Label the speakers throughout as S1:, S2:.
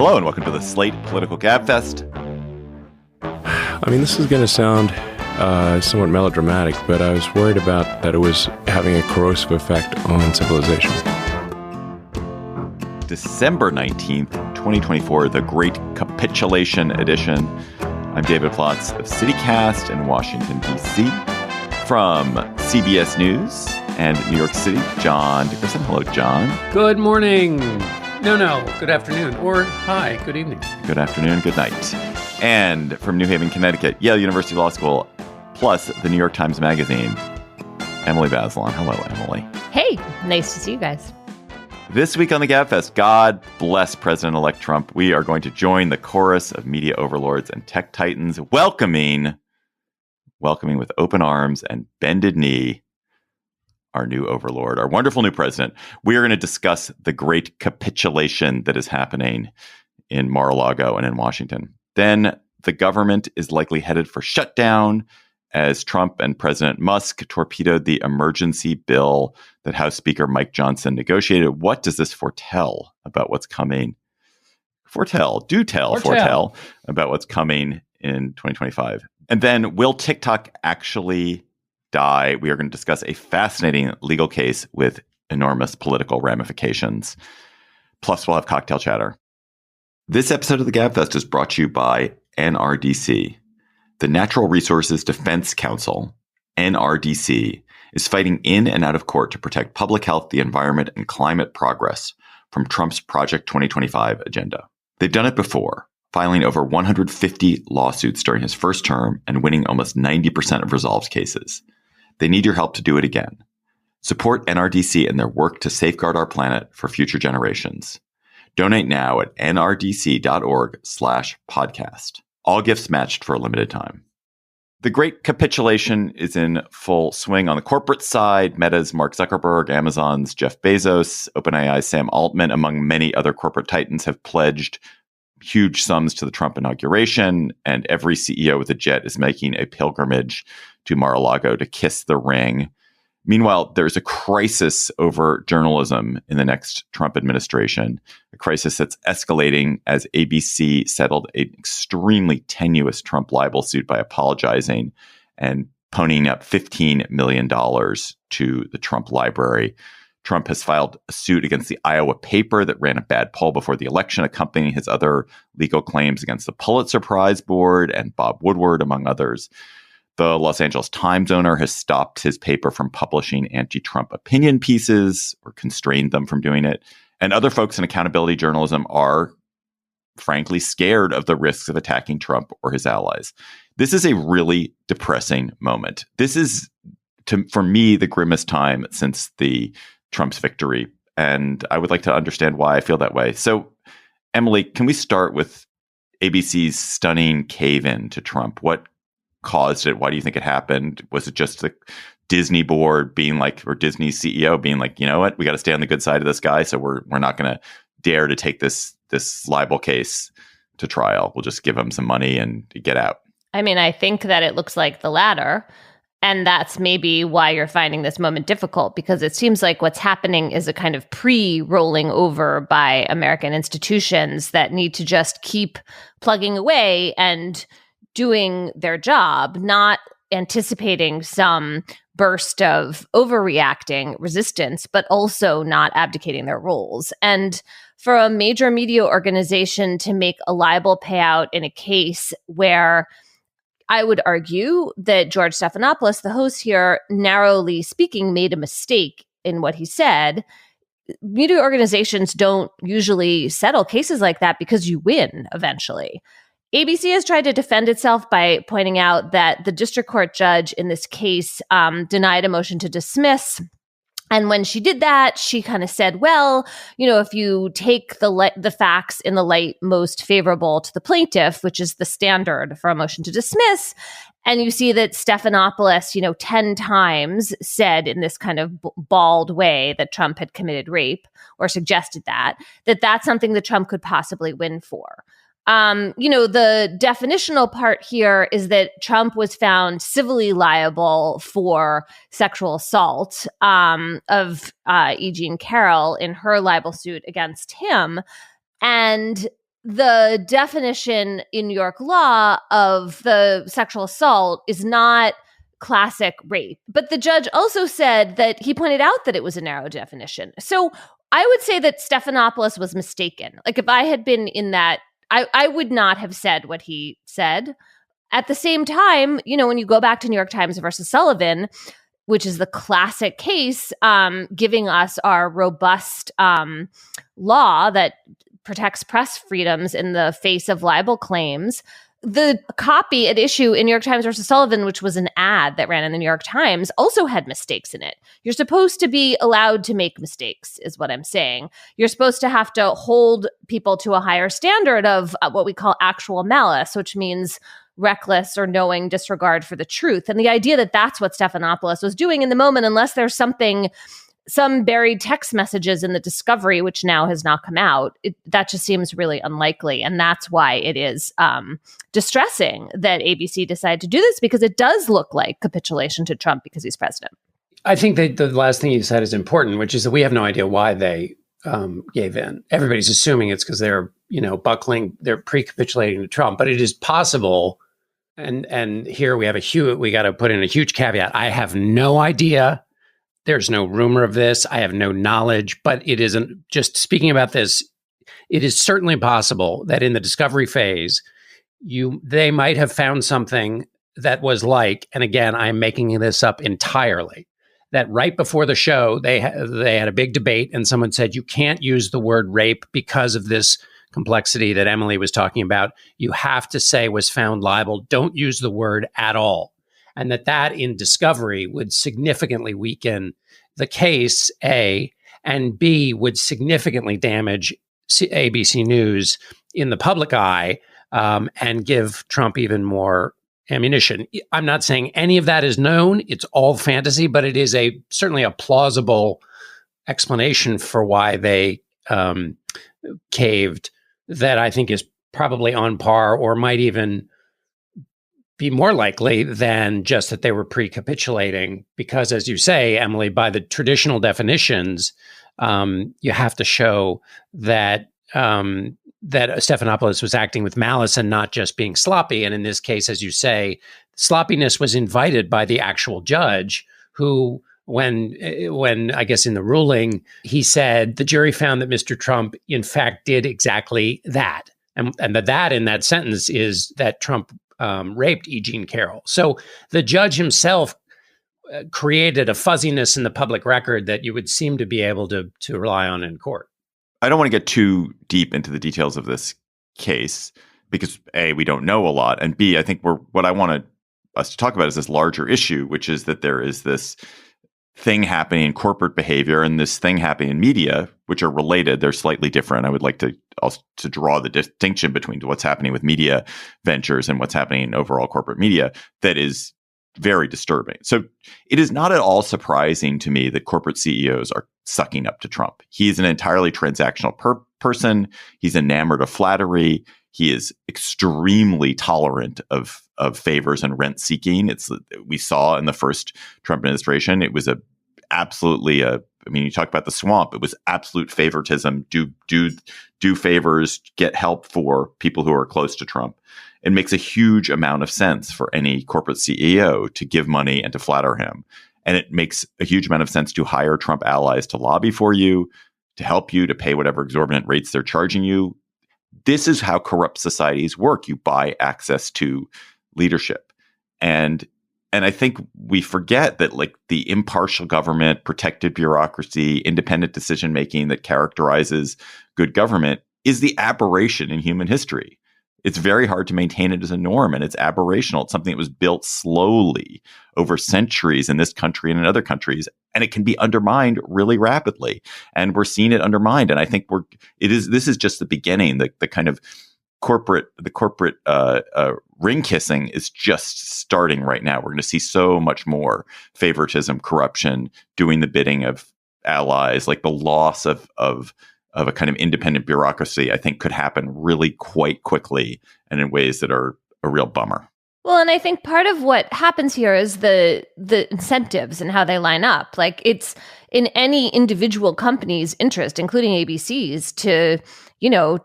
S1: Hello and welcome to the Slate Political Gabfest.
S2: I mean, this is going to sound somewhat melodramatic, but I was worried about that it was having a corrosive effect on civilization.
S1: December 19th, 2024, the Great Capitulation edition. I'm David Plotz of CityCast in Washington, D.C. From CBS News and New York City, John Dickerson. Hello, John.
S3: Good morning. No. Good afternoon. Or hi, good evening.
S1: Good afternoon, good night. And from New Haven, Connecticut, Yale University Law School, plus the New York Times Magazine, Emily Bazelon. Hello, Emily.
S4: Hey, nice to see you guys.
S1: This week on the Gabfest, God bless President-elect Trump. We are going to join the chorus of media overlords and tech titans, welcoming with open arms and bended knee, our new overlord, our wonderful new president. We are going to discuss the great capitulation that is happening in Mar-a-Lago and in Washington. Then the government is likely headed for shutdown as Trump and President Musk torpedoed the emergency bill that House Speaker Mike Johnson negotiated. What does this foretell about what's coming? Foretell about what's coming in 2025. And then will TikTok actually die? We are going to discuss a fascinating legal case with enormous political ramifications. Plus, we'll have cocktail chatter. This episode of the Gabfest is brought to you by NRDC. The Natural Resources Defense Council, NRDC, is fighting in and out of court to protect public health, the environment, and climate progress from Trump's Project 2025 agenda. They've done it before, filing over 150 lawsuits during his first term and winning almost 90% of resolved cases. They need your help to do it again. Support NRDC in their work to safeguard our planet for future generations. Donate now at nrdc.org/podcast. All gifts matched for a limited time. The Great Capitulation is in full swing on the corporate side. Meta's Mark Zuckerberg, Amazon's Jeff Bezos, OpenAI's Sam Altman, among many other corporate titans, have pledged huge sums to the Trump inauguration, and every CEO with a jet is making a pilgrimage to Mar-a-Lago to kiss the ring. Meanwhile, there's a crisis over journalism in the next Trump administration, a crisis that's escalating as ABC settled an extremely tenuous Trump libel suit by apologizing and ponying up $15 million to the Trump library. Trump has filed a suit against the Iowa paper that ran a bad poll before the election, accompanying his other legal claims against the Pulitzer Prize Board and Bob Woodward, among others. The Los Angeles Times owner has stopped his paper from publishing anti-Trump opinion pieces or constrained them from doing it. And other folks in accountability journalism are, frankly, scared of the risks of attacking Trump or his allies. This is a really depressing moment. This is, for me, the grimmest time since the Trump's victory. And I would like to understand why I feel that way. So, Emily, can we start with ABC's stunning cave-in to Trump? What caused it? Why do you think it happened? Was it just the Disney board being like, or Disney CEO being like, you know what, we got to stay on the good side of this guy, so we're not going to dare to take this libel case to trial. We'll just give him some money and get out.
S4: I mean, I think that it looks like the latter. And that's maybe why you're finding this moment difficult, because it seems like what's happening is a kind of pre-rolling over by American institutions that need to just keep plugging away and doing their job, not anticipating some burst of overreacting resistance, but also not abdicating their roles. And for a major media organization to make a libel payout in a case where I would argue that George Stephanopoulos, the host here, narrowly speaking, made a mistake in what he said. Media organizations don't usually settle cases like that because you win eventually. ABC has tried to defend itself by pointing out that the district court judge in this case denied a motion to dismiss. And when she did that, she kind of said, well, you know, if you take the facts in the light most favorable to the plaintiff, which is the standard for a motion to dismiss, and you see that Stephanopoulos, 10 times said in this kind of bald way that Trump had committed rape or suggested that's something that Trump could possibly win for. The definitional part here is that Trump was found civilly liable for sexual assault of E. Jean Carroll in her libel suit against him. And the definition in New York law of the sexual assault is not classic rape. But the judge also said that he pointed out that it was a narrow definition. So I would say that Stephanopoulos was mistaken. Like, if I had been in that, I would not have said what he said. At the same time, when you go back to New York Times versus Sullivan, which is the classic case, giving us our robust law that protects press freedoms in the face of libel claims. The copy at issue in New York Times versus Sullivan, which was an ad that ran in the New York Times, also had mistakes in it. You're supposed to be allowed to make mistakes, is what I'm saying. You're supposed to have to hold people to a higher standard of what we call actual malice, which means reckless or knowing disregard for the truth. And the idea that that's what Stephanopoulos was doing in the moment, unless there's some buried text messages in the discovery, which now has not come out, that just seems really unlikely. And that's why it is distressing that ABC decided to do this, because it does look like capitulation to Trump because he's president.
S3: I think that the last thing you said is important, which is that we have no idea why they gave in. Everybody's assuming it's because they're, buckling, they're pre-capitulating to Trump, but it is possible. And here we got to put in a huge caveat. I have no idea. There's no rumor of this. I have no knowledge, but it isn't just speaking about this. It is certainly possible that in the discovery phase, they might have found something that was like, and again, I'm making this up entirely, that right before the show, they had a big debate and someone said, you can't use the word rape because of this complexity that Emily was talking about. You have to say was found liable. Don't use the word at all. And that in discovery would significantly weaken the case, A, and B, would significantly damage ABC News in the public eye and give Trump even more ammunition. I'm not saying any of that is known. It's all fantasy, but it is certainly a plausible explanation for why they caved that I think is probably on par or might even be more likely than just that they were pre-capitulating, because, as you say, Emily, by the traditional definitions, you have to show that Stephanopoulos was acting with malice and not just being sloppy. And in this case, as you say, sloppiness was invited by the actual judge, who, when I guess in the ruling, he said the jury found that Mr. Trump, in fact, did exactly that. And that in that sentence is that Trump raped E. Jean Carroll. So the judge himself created a fuzziness in the public record that you would seem to be able to rely on in court.
S1: I don't want to get too deep into the details of this case because A, we don't know a lot, and B, I think what I want us to talk about is this larger issue, which is that there is this thing happening in corporate behavior and this thing happening in media, which are related. They're slightly different. I would like to also to draw the distinction between what's happening with media ventures and what's happening in overall corporate media that is very disturbing. So it is not at all surprising to me that corporate CEOs are sucking up to Trump. He is an entirely transactional person. He's enamored of flattery. He is extremely tolerant of favors and rent seeking. We saw in the first Trump administration, it was you talk about the swamp. It was absolute favoritism. Do favors, get help for people who are close to Trump. It makes a huge amount of sense for any corporate CEO to give money and to flatter him. And it makes a huge amount of sense to hire Trump allies to lobby for you, to help you, to pay whatever exorbitant rates they're charging you. This is how corrupt societies work. You buy access to leadership. And I think we forget that, like, the impartial government, protected bureaucracy, independent decision making that characterizes good government is the aberration in human history. It's very hard to maintain it as a norm, and it's aberrational. It's something that was built slowly over centuries in this country and in other countries, and it can be undermined really rapidly. And we're seeing it undermined. And I think this is just the beginning. The kind of corporate ring kissing is just starting right now. We're going to see so much more favoritism, corruption, doing the bidding of allies, like the loss of a kind of independent bureaucracy, I think could happen really quite quickly and in ways that are a real bummer.
S4: Well, and I think part of what happens here is the incentives and how they line up. Like, it's in any individual company's interest, including ABC's, to,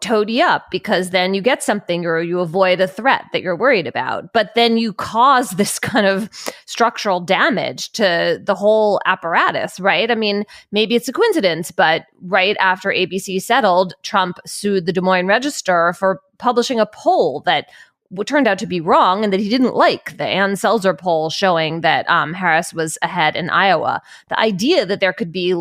S4: toady up, because then you get something or you avoid a threat that you're worried about. But then you cause this kind of structural damage to the whole apparatus, right? I mean, maybe it's a coincidence, but right after ABC settled, Trump sued the Des Moines Register for publishing a poll that what turned out to be wrong and that he didn't like, the Ann Selzer poll showing that Harris was ahead in Iowa. The idea that there could be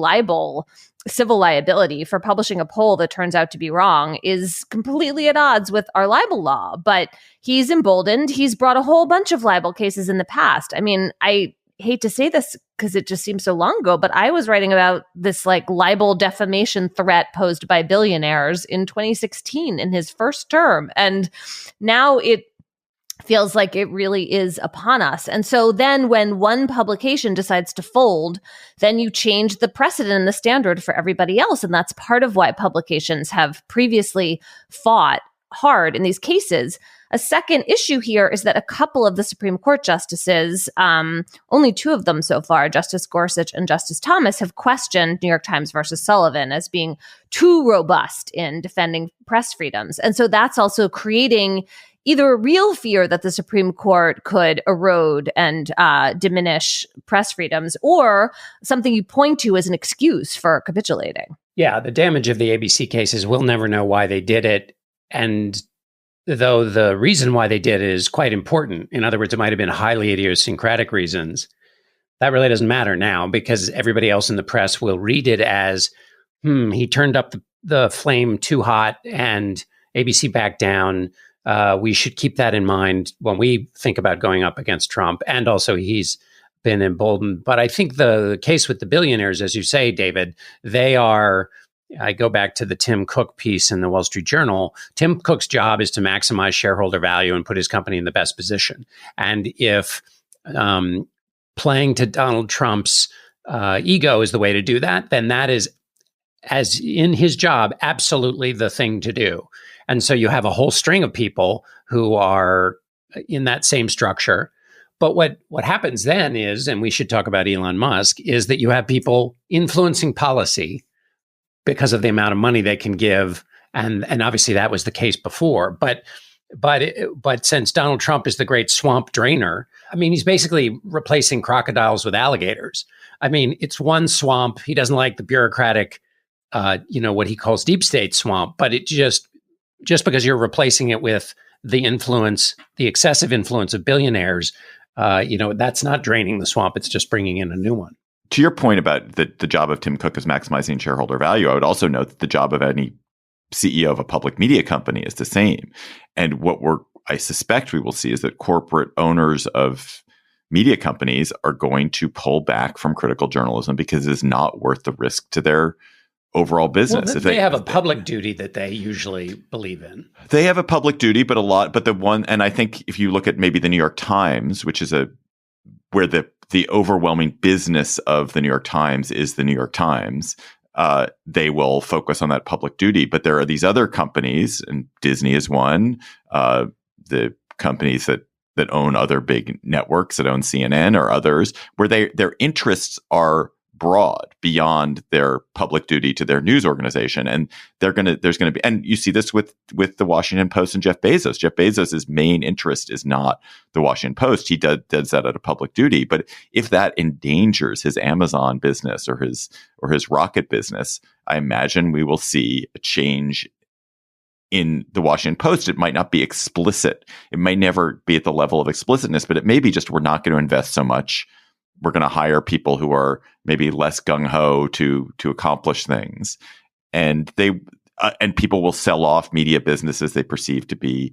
S4: civil liability for publishing a poll that turns out to be wrong is completely at odds with our libel law. But he's emboldened. He's brought a whole bunch of libel cases in the past. I mean, I hate to say this because it just seems so long ago, but I was writing about this libel defamation threat posed by billionaires in 2016 in his first term. And now it feels like it really is upon us. And so then when one publication decides to fold, then you change the precedent and the standard for everybody else. And that's part of why publications have previously fought hard in these cases. A second issue here is that a couple of the Supreme Court justices, only two of them so far, Justice Gorsuch and Justice Thomas, have questioned New York Times versus Sullivan as being too robust in defending press freedoms. And so that's also creating either a real fear that the Supreme Court could erode and diminish press freedoms, or something you point to as an excuse for capitulating.
S3: Yeah, the damage of the ABC cases, we'll never know why they did it. And though the reason why they did it is quite important, in other words, it might have been highly idiosyncratic reasons, that really doesn't matter now, because everybody else in the press will read it as, he turned up the flame too hot and ABC backed down. We should keep that in mind when we think about going up against Trump. And also he's been emboldened. But I think the case with the billionaires, as you say, David, I go back to the Tim Cook piece in the Wall Street Journal. Tim Cook's job is to maximize shareholder value and put his company in the best position. And if playing to Donald Trump's ego is the way to do that, then that is, as in his job, absolutely the thing to do. And so you have a whole string of people who are in that same structure. But what happens then is, and we should talk about Elon Musk, is that you have people influencing policy because of the amount of money they can give. And obviously that was the case before. But since Donald Trump is the great swamp drainer, I mean, he's basically replacing crocodiles with alligators. I mean, it's one swamp. He doesn't like the bureaucratic, what he calls deep state swamp. But it just because you're replacing it with the excessive influence of billionaires, that's not draining the swamp. It's just bringing in a new one.
S1: To your point about the job of Tim Cook is maximizing shareholder value, I would also note that the job of any CEO of a public media company is the same. And what I suspect we will see is that corporate owners of media companies are going to pull back from critical journalism because it is not worth the risk to their overall business.
S3: Well, they have a public duty that they usually believe in.
S1: They have a public duty, but and I think if you look at maybe the New York Times, which is where the overwhelming business of the New York Times is the New York Times, they will focus on that public duty. But there are these other companies, and Disney is one, the companies that own other big networks, that own CNN or others, where their interests are broad beyond their public duty to their news organization. And there's going to be, and you see this with the Washington Post and Jeff Bezos. Jeff Bezos's main interest is not the Washington Post. He does that out of public duty. But if that endangers his Amazon business or his rocket business, I imagine we will see a change in the Washington Post. It might not be explicit. It might never be at the level of explicitness, but it may be just, we're not going to invest so much. We're going to hire people who are maybe less gung-ho to accomplish things. And and people will sell off media businesses they perceive to be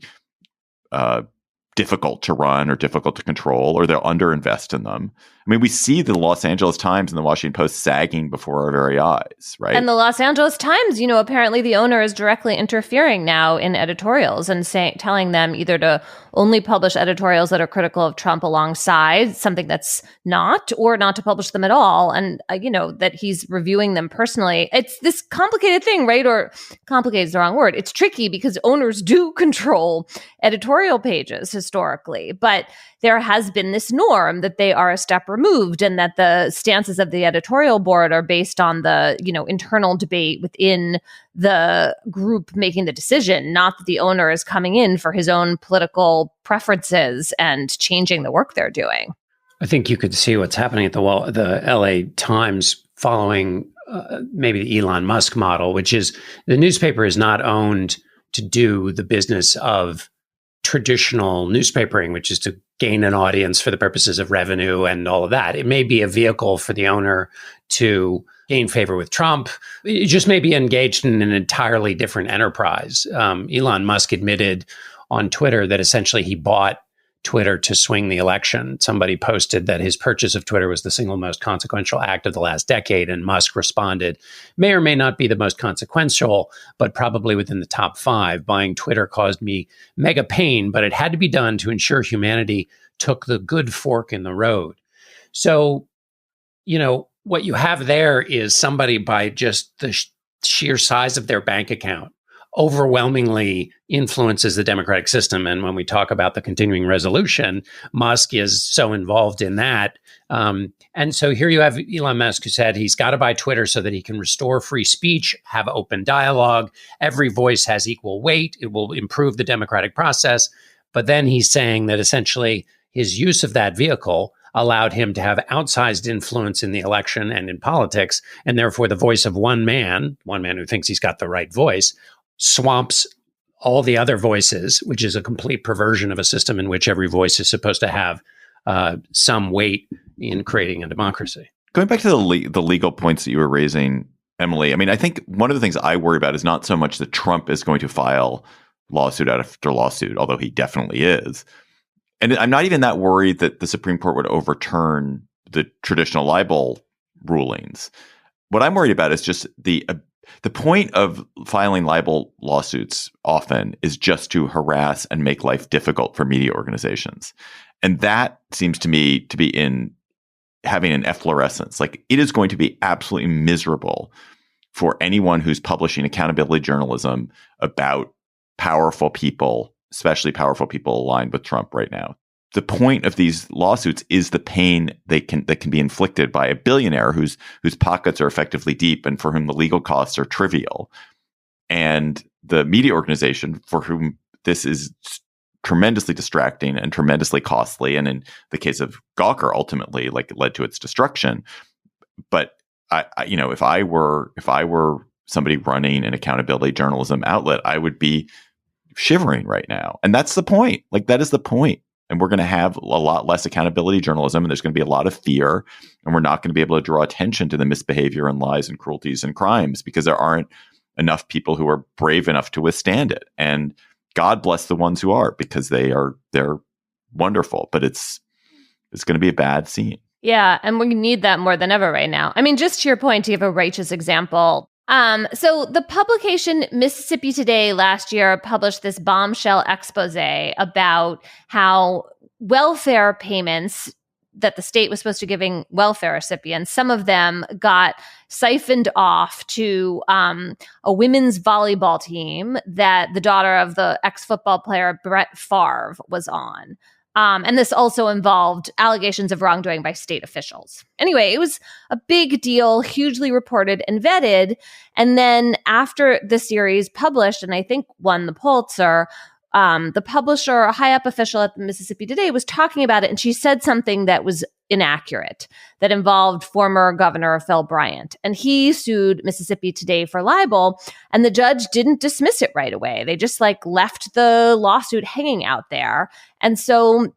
S1: difficult to run or difficult to control, or they'll underinvest in them. I mean, we see the Los Angeles Times and the Washington Post sagging before our very eyes, right?
S4: And the Los Angeles Times, apparently the owner is directly interfering now in editorials and telling them either to only publish editorials that are critical of Trump alongside something that's not, or not to publish them at all. And, that he's reviewing them personally. It's this complicated thing, right? Or complicated is the wrong word. It's tricky because owners do control editorial pages historically, but there has been this norm that they are a step removed and that the stances of the editorial board are based on the, internal debate within the group making the decision, not that the owner is coming in for his own political preferences and changing the work they're doing.
S3: I think you could see what's happening at the LA Times following maybe the Elon Musk model, which is the newspaper is not owned to do the business of traditional newspapering, which is to gain an audience for the purposes of revenue and all of that. It may be a vehicle for the owner to gain favor with Trump. It just may be engaged in an entirely different enterprise. Elon Musk admitted on Twitter that essentially he bought Twitter to swing the election. Somebody posted that his purchase of Twitter was the single most consequential act of the last decade, and Musk responded, may or may not be the most consequential, but probably within the top 5. Buying Twitter caused me mega pain, but it had to be done to ensure humanity took the good fork in the road. So, what you have there is somebody, by just the sheer size of their bank account, overwhelmingly influences the democratic system. And when we talk about the continuing resolution, Musk is so involved in that. And so here you have Elon Musk, who said he's got to buy Twitter so that he can restore free speech, have open dialogue. Every voice has equal weight. It will improve the democratic process. But then he's saying that essentially his use of that vehicle allowed him to have outsized influence in the election and in politics. And therefore, the voice of one man who thinks he's got the right voice, swamps all the other voices, which is a complete perversion of a system in which every voice is supposed to have some weight in creating a democracy.
S1: Going back to the legal points that you were raising, Emily, I mean, I think one of the things I worry about is not so much that Trump is going to file lawsuit after lawsuit, although he definitely is. And I'm not even that worried that the Supreme Court would overturn the traditional libel rulings. What I'm worried about is just the point of filing libel lawsuits often is just to harass and make life difficult for media organizations. And that seems to me to be in having an efflorescence. Like, it is going to be absolutely miserable for anyone who's publishing accountability journalism about powerful people, especially powerful people aligned with Trump right now. The point of these lawsuits is the pain that can be inflicted by a billionaire whose pockets are effectively deep and for whom the legal costs are trivial. And the media organization for whom this is tremendously distracting and tremendously costly, and in the case of Gawker, ultimately, like, it led to its destruction. But I if I were somebody running an accountability journalism outlet, I would be shivering right now. And that's the point. Like, that is the point. And we're going to have a lot less accountability journalism, and there's going to be a lot of fear, and we're not going to be able to draw attention to the misbehavior and lies and cruelties and crimes because there aren't enough people who are brave enough to withstand it. And God bless the ones who are, because they're wonderful, but it's going to be a bad scene.
S4: Yeah, and we need that more than ever right now. I mean, just to your point, to give a righteous example, so the publication Mississippi Today last year published this bombshell expose about how welfare payments that the state was supposed to giving welfare recipients, some of them got siphoned off to a women's volleyball team that the daughter of the ex-football player Brett Favre was on. And this also involved allegations of wrongdoing by state officials. Anyway, it was a big deal, hugely reported and vetted. And then after the series published, and I think won the Pulitzer, the publisher, a high-up official at the Mississippi Today, was talking about it, and she said something that was inaccurate, that involved former Governor Phil Bryant. And he sued Mississippi Today for libel, and the judge didn't dismiss it right away. They just left the lawsuit hanging out there. And so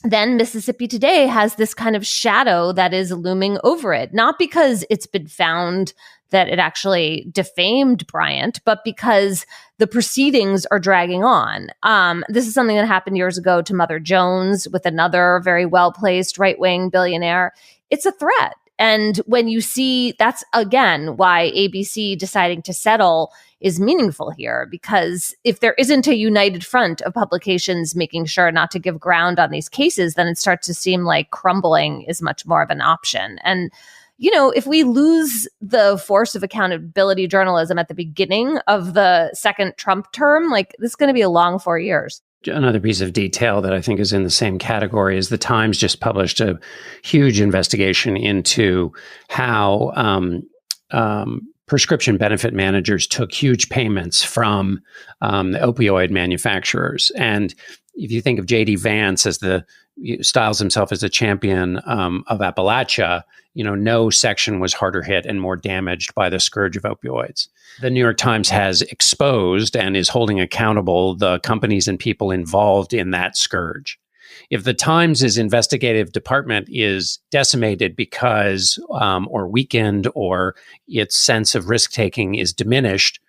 S4: then Mississippi Today has this kind of shadow that is looming over it, not because it's been found that it actually defamed Bryant, but because the proceedings are dragging on. This is something that happened years ago to Mother Jones with another very well-placed right-wing billionaire. It's a threat. And when you see, that's again why ABC deciding to settle is meaningful here, because if there isn't a united front of publications making sure not to give ground on these cases, then it starts to seem like crumbling is much more of an option. And, you know, if we lose the force of accountability journalism at the beginning of the second Trump term, like this is going to be a long 4 years.
S3: Another piece of detail that I think is in the same category is the Times just published a huge investigation into how prescription benefit managers took huge payments from the opioid manufacturers. And if you think of J.D. Vance as styles himself as a champion of Appalachia, you know, no section was harder hit and more damaged by the scourge of opioids. The New York Times has exposed and is holding accountable the companies and people involved in that scourge. If the Times' investigative department is decimated because or weakened, or its sense of risk-taking is diminished,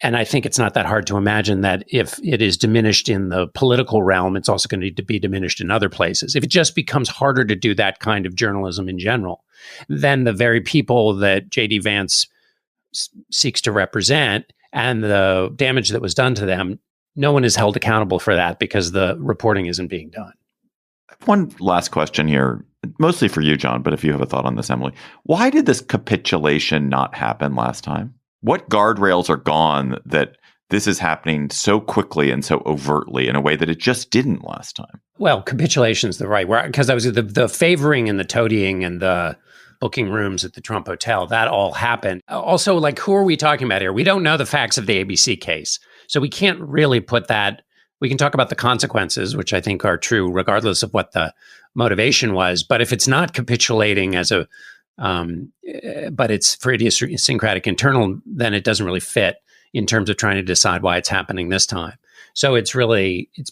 S3: and I think it's not that hard to imagine that if it is diminished in the political realm, it's also going to need to be diminished in other places. If it just becomes harder to do that kind of journalism in general, then the very people that J.D. Vance seeks to represent and the damage that was done to them, no one is held accountable for that because the reporting isn't being done.
S1: One last question here, mostly for you, John, but if you have a thought on this, Emily, why did this capitulation not happen last time? What guardrails are gone that this is happening so quickly and so overtly in a way that it just didn't last time?
S3: Well, capitulation is the right word, because I was the favoring and the toadying and the booking rooms at the Trump Hotel, that all happened. Also, like, who are we talking about here? We don't know the facts of the ABC case. So we can't really put that. We can talk about the consequences, which I think are true regardless of what the motivation was. But if it's not capitulating as a, but it's for idiosyncratic internal, then it doesn't really fit in terms of trying to decide why it's happening this time. So it's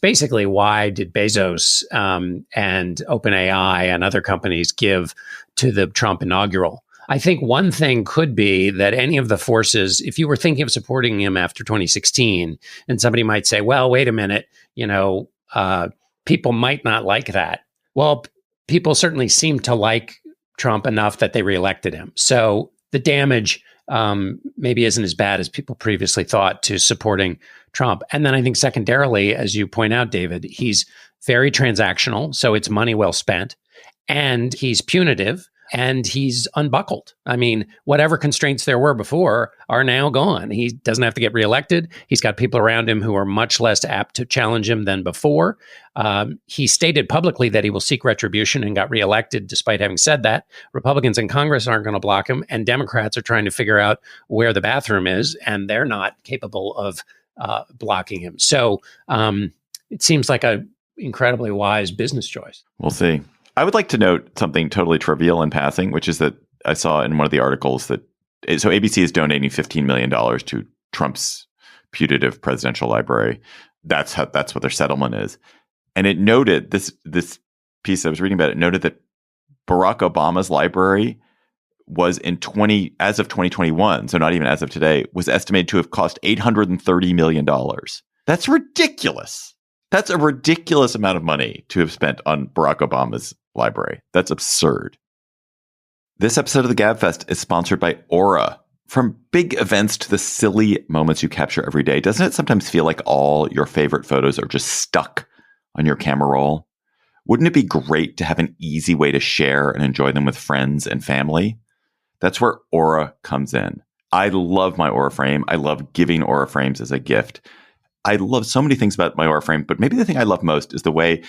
S3: basically, why did Bezos and OpenAI and other companies give to the Trump inaugural? I think one thing could be that any of the forces, if you were thinking of supporting him after 2016, and somebody might say, well, wait a minute, people might not like that. Well, people certainly seem to like Trump enough that they reelected him. So the damage maybe isn't as bad as people previously thought to supporting Trump. And then I think secondarily, as you point out, David, he's very transactional. So it's money well spent, and he's punitive, and he's unbuckled. I mean, whatever constraints there were before are now gone. He doesn't have to get reelected. He's got people around him who are much less apt to challenge him than before. He stated publicly that he will seek retribution and got reelected despite having said that. Republicans in Congress aren't going to block him, and Democrats are trying to figure out where the bathroom is, and they're not capable of blocking him. So it seems like an incredibly wise business choice.
S1: We'll see. I would like to note something totally trivial in passing, which is that I saw in one of the articles that so ABC is donating $15 million to Trump's putative presidential library. That's what their settlement is. And it noted this piece I was reading about. It noted that Barack Obama's library was as of 2021, so not even as of today, was estimated to have cost $830 million. That's ridiculous. That's a ridiculous amount of money to have spent on Barack Obama's library. That's absurd. This episode of the Gabfest is sponsored by Aura. From big events to the silly moments you capture every day, doesn't it sometimes feel like all your favorite photos are just stuck on your camera roll? Wouldn't it be great to have an easy way to share and enjoy them with friends and family? That's where Aura comes in. I love my Aura frame. I love giving Aura frames as a gift. I love so many things about my Aura frame, but maybe the thing I love most is the way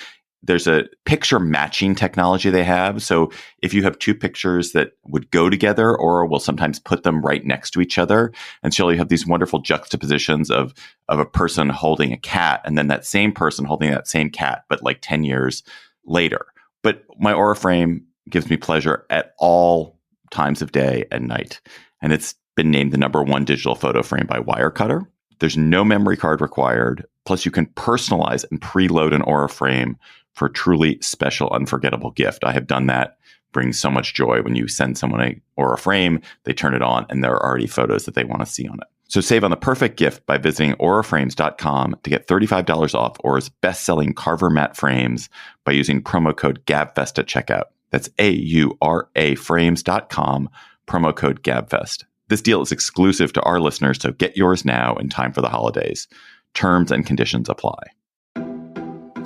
S1: there's a picture matching technology they have. So if you have two pictures that would go together, Aura will sometimes put them right next to each other. And so you have these wonderful juxtapositions of a person holding a cat and then that same person holding that same cat, but like 10 years later. But my Aura frame gives me pleasure at all times of day and night. And it's been named the #1 digital photo frame by Wirecutter. There's no memory card required. Plus, you can personalize and preload an Aura frame for a truly special, unforgettable gift. I have done that. Brings so much joy when you send someone a Aura frame, they turn it on, and there are already photos that they want to see on it. So save on the perfect gift by visiting auraframes.com to get $35 off Aura's best-selling Carver matte frames by using promo code GABFEST at checkout. That's AURA frames.com, promo code GABFEST. This deal is exclusive to our listeners, so get yours now in time for the holidays. Terms and conditions apply.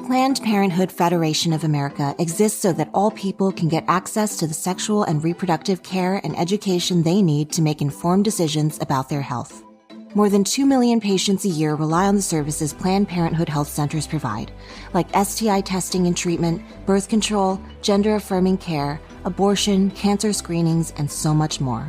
S5: Planned Parenthood Federation of America exists so that all people can get access to the sexual and reproductive care and education they need to make informed decisions about their health. More than 2 million patients a year rely on the services Planned Parenthood health centers provide, like STI testing and treatment, birth control, gender-affirming care, abortion, cancer screenings, and so much more.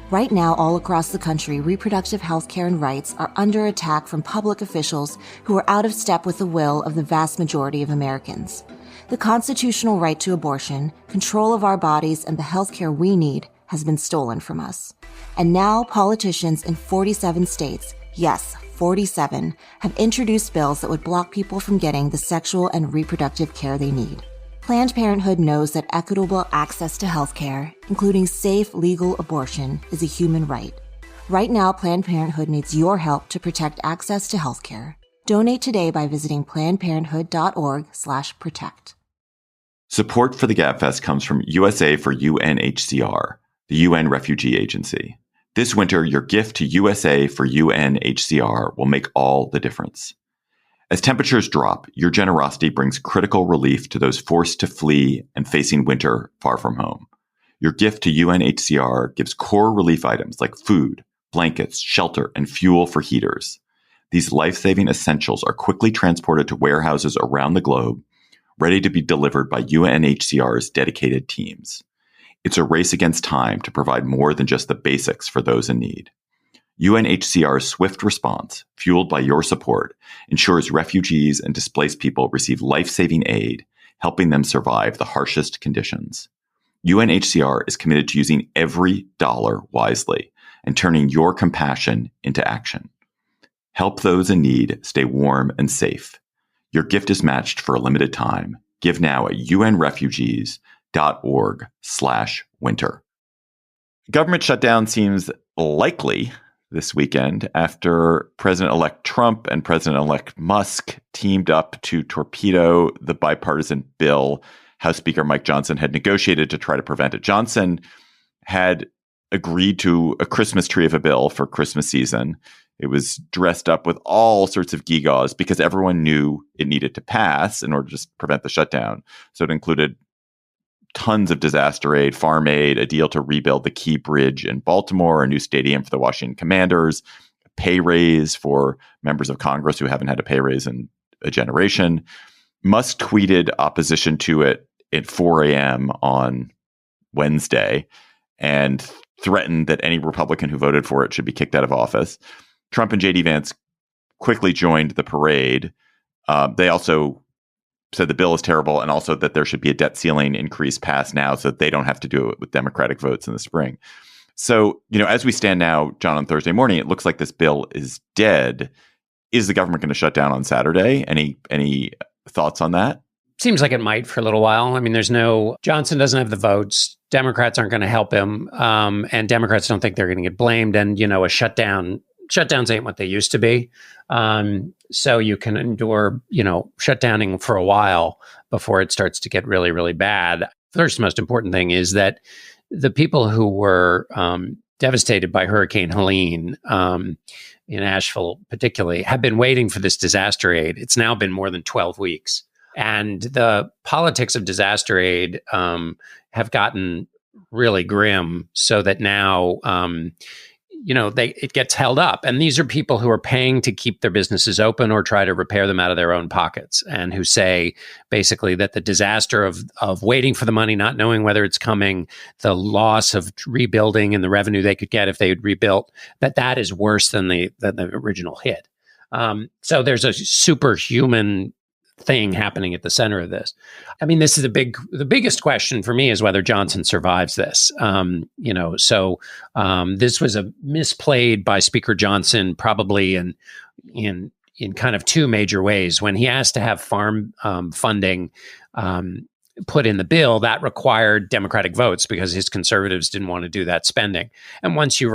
S5: Right now, all across the country, reproductive health care and rights are under attack from public officials who are out of step with the will of the vast majority of Americans. The constitutional right to abortion, control of our bodies, and the health care we need has been stolen from us. And now politicians in 47 states, yes, 47, have introduced bills that would block people from getting the sexual and reproductive care they need. Planned Parenthood knows that equitable access to health care, including safe, legal abortion, is a human right. Right now, Planned Parenthood needs your help to protect access to health care. Donate today by visiting plannedparenthood.org/protect.
S1: Support for the Gabfest comes from USA for UNHCR, the UN Refugee Agency. This winter, your gift to USA for UNHCR will make all the difference. As temperatures drop, your generosity brings critical relief to those forced to flee and facing winter far from home. Your gift to UNHCR gives core relief items like food, blankets, shelter, and fuel for heaters. These life-saving essentials are quickly transported to warehouses around the globe, ready to be delivered by UNHCR's dedicated teams. It's a race against time to provide more than just the basics for those in need. UNHCR's swift response, fueled by your support, ensures refugees and displaced people receive life-saving aid, helping them survive the harshest conditions. UNHCR is committed to using every dollar wisely and turning your compassion into action. Help those in need stay warm and safe. Your gift is matched for a limited time. Give now at unrefugees.org/winter. Government shutdown seems likely this weekend after President-elect Trump and President-elect Musk teamed up to torpedo the bipartisan bill House Speaker Mike Johnson had negotiated to try to prevent it. Johnson had agreed to a Christmas tree of a bill for Christmas season. It was dressed up with all sorts of gewgaws because everyone knew it needed to pass in order to prevent the shutdown. So it included tons of disaster aid, farm aid, a deal to rebuild the Key Bridge in Baltimore, a new stadium for the Washington Commanders, a pay raise for members of Congress who haven't had a pay raise in a generation. Musk tweeted opposition to it at 4 a.m. on Wednesday and threatened that any Republican who voted for it should be kicked out of office. Trump and J.D. Vance quickly joined the parade. They also said the bill is terrible and also that there should be a debt ceiling increase passed now so that they don't have to do it with Democratic votes in the spring. So, as we stand now, John, on Thursday morning, it looks like this bill is dead. Is the government going to shut down on Saturday? Any thoughts on that?
S3: Seems like it might for a little while. I mean, Johnson doesn't have the votes. Democrats aren't going to help him. And Democrats don't think they're going to get blamed. And, shutdowns ain't what they used to be. So you can endure, shutdowning for a while before it starts to get really, really bad. First most important thing is that the people who were devastated by Hurricane Helene in Asheville particularly have been waiting for this disaster aid. It's now been more than 12 weeks. And the politics of disaster aid have gotten really grim so that now it gets held up. And these are people who are paying to keep their businesses open or try to repair them out of their own pockets, and who say basically that the disaster of waiting for the money, not knowing whether it's coming, the loss of rebuilding and the revenue they could get if they had rebuilt, that is worse than the original hit. So there's a superhuman thing happening at the center of this. I mean, this is the biggest question for me is whether Johnson survives this. This was a misplayed by Speaker Johnson, probably in in kind of two major ways. When he asked to have farm funding put in the bill, that required Democratic votes because his conservatives didn't want to do that spending. And once you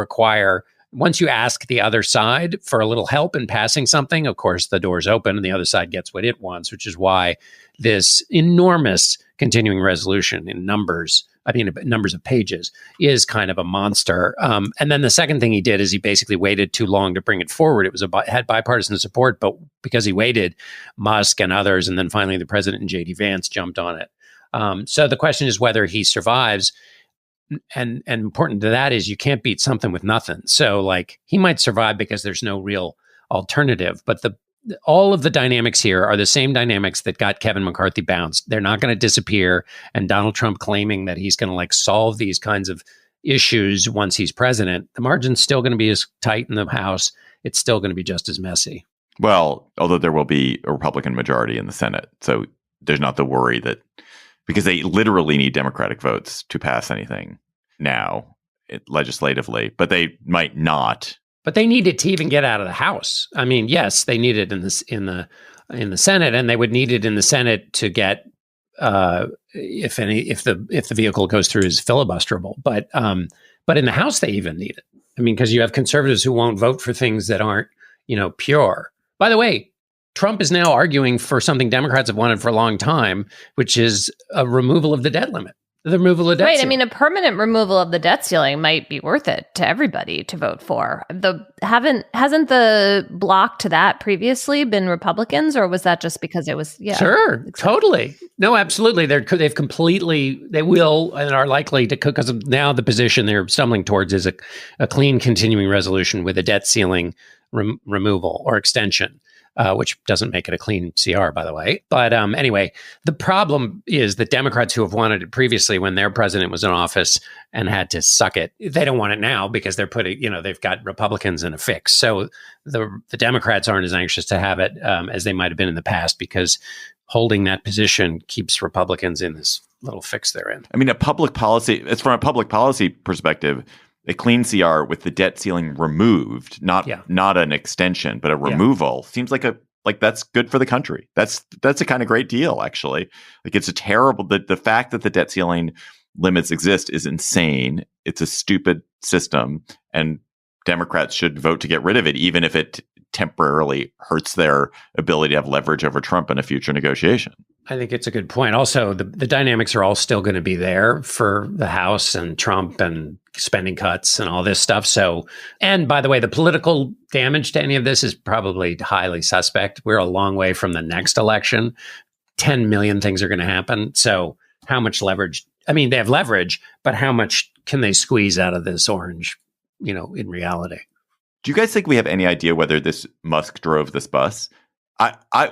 S3: ask the other side for a little help in passing something, of course, the door's open and the other side gets what it wants, which is why this enormous continuing resolution in numbers of pages is kind of a monster. And then the second thing he did is he basically waited too long to bring it forward. It had bipartisan support, but because he waited, Musk and others, and then finally the president and J.D. Vance jumped on it. So the question is whether he survives. And important to that is you can't beat something with nothing. So like he might survive because there's no real alternative, but all of the dynamics here are the same dynamics that got Kevin McCarthy bounced. They're not going to disappear. And Donald Trump claiming that he's going to like solve these kinds of issues once he's president, the margin's still going to be as tight in the House. It's still going to be just as messy. Well,
S1: although there will be a Republican majority in the Senate. So there's not the worry that, because they literally need Democratic votes to pass anything now legislatively, but they might not.
S3: But they need it to even get out of the House. I mean, yes, they need it in the Senate, and they would need it in the Senate to get if the vehicle goes through is filibusterable. But in the House, they even need it. I mean, because you have conservatives who won't vote for things that aren't, pure. By the way, Trump is now arguing for something Democrats have wanted for a long time, which is a removal of the debt limit. The removal of debt ceiling.
S4: I mean, a permanent removal of the debt ceiling might be worth it to everybody to vote for. Hasn't the block to that previously been Republicans, or was that just because it was? Yeah,
S3: sure,
S4: exactly.
S3: Totally. No, absolutely. They will and are likely to, because of now the position they're stumbling towards is a clean continuing resolution with a debt ceiling removal or extension. Which doesn't make it a clean CR, by the way. But anyway, the problem is that Democrats who have wanted it previously when their president was in office and had to suck it, they don't want it now because they're they've got Republicans in a fix. So the Democrats aren't as anxious to have it as they might have been in the past because holding that position keeps Republicans in this little fix they're in.
S1: I mean, it's from a public policy perspective, a clean CR with the debt ceiling removed, not an extension, but a removal seems like that's good for the country. That's a kind of great deal, actually. Like it's a terrible, the fact that the debt ceiling limits exist is insane. It's a stupid system, and Democrats should vote to get rid of it, even if it temporarily hurts their ability to have leverage over Trump in a future negotiation.
S3: I think it's a good point. Also, the dynamics are all still going to be there for the House and Trump and spending cuts and all this stuff. So, and by the way, the political damage to any of this is probably highly suspect. We're a long way from the next election. 10 million things are going to happen. So how much leverage? I mean, they have leverage, but how much can they squeeze out of this orange, in reality?
S1: Do you guys think we have any idea whether this Musk drove this bus?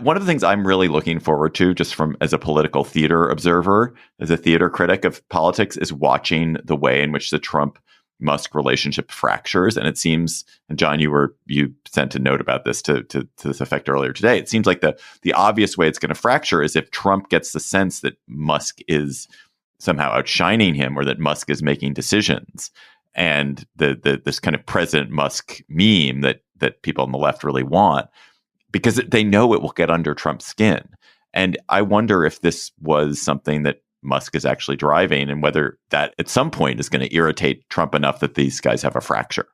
S1: One of the things I'm really looking forward to, just as a political theater observer, as a theater critic of politics, is watching the way in which the Trump-Musk relationship fractures. And it seems, and John, you sent a note about this to this effect earlier today. It seems like the obvious way it's going to fracture is if Trump gets the sense that Musk is somehow outshining him, or that Musk is making decisions. And this kind of President Musk meme that people on the left really want, because they know it will get under Trump's skin. And I wonder if this was something that Musk is actually driving, and whether that at some point is going to irritate Trump enough that these guys have a fracture.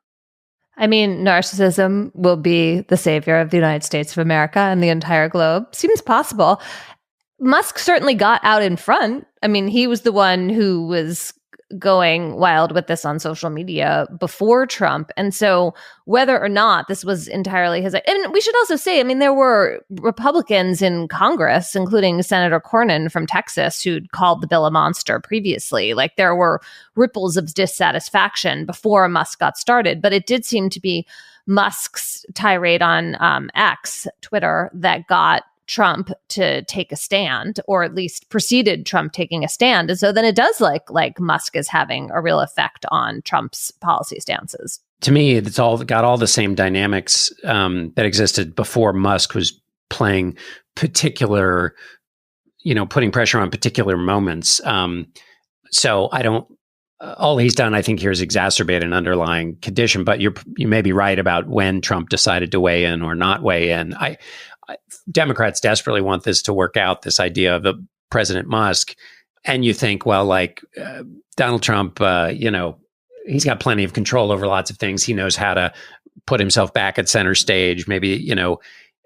S4: I mean, narcissism will be the savior of the United States of America and the entire globe. Seems possible. Musk certainly got out in front. I mean, he was the one who was going wild with this on social media before Trump. And so whether or not this was entirely his, and we should also say, I mean, there were Republicans in Congress, including Senator Cornyn from Texas, who'd called the bill a monster previously. Like there were ripples of dissatisfaction before Musk got started, but it did seem to be Musk's tirade on X, Twitter, that got Trump to take a stand, or at least preceded Trump taking a stand. And so then it does like Musk is having a real effect on Trump's policy stances.
S3: To me, it's all got all the same dynamics that existed before Musk was playing particular, putting pressure on particular moments. So I don't all he's done, I think, here is exacerbate an underlying condition. But you may be right about when Trump decided to weigh in or not weigh in. Democrats desperately want this to work out, this idea of President Musk. And you think, well, like Donald Trump, he's got plenty of control over lots of things. He knows how to put himself back at center stage. Maybe,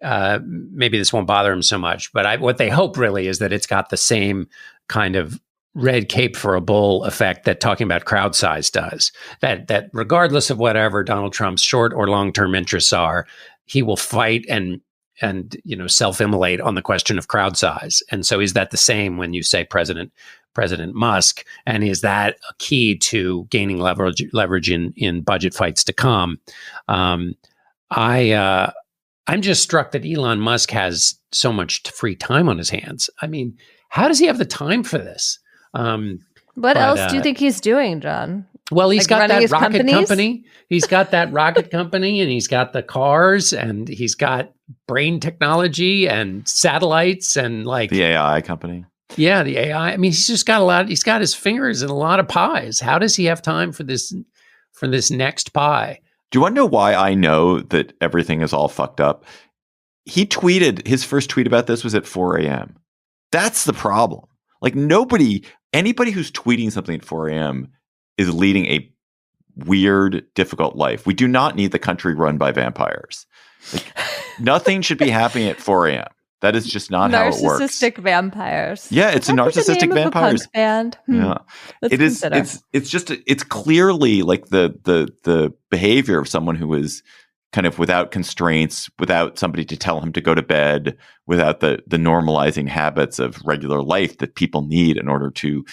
S3: maybe this won't bother him so much. But what they hope really is that it's got the same kind of red cape for a bull effect that talking about crowd size does. That regardless of whatever Donald Trump's short or long-term interests are, he will fight and self-immolate on the question of crowd size. And so is that the same when you say President Musk? And is that a key to gaining leverage in budget fights to come? I'm just struck that Elon Musk has so much free time on his hands. I mean, how does he have the time for this?
S4: What else do you think he's doing, John?
S3: Well, he's got that rocket
S4: companies?
S3: company. He's got that rocket company, and he's got the cars, and he's got brain technology and satellites, and like
S1: the AI company.
S3: Yeah, the AI. I mean, he's just got a lot. He's got his fingers in a lot of pies. How does he have time for this next pie?
S1: Do you want to know why I know that everything is all fucked up? He tweeted, his first tweet about this was at 4 a.m. That's the problem. Like anybody who's tweeting something at 4 a.m. is leading a weird, difficult life. We do not need the country run by vampires. Like, nothing should be happening at 4 a.m. That is just not how it works.
S4: Narcissistic vampires.
S1: Yeah, it's a narcissistic vampires
S4: band.
S1: Yeah, it is. It's clearly like the behavior of someone who is kind of without constraints, without somebody to tell him to go to bed, without the normalizing habits of regular life that people need in order to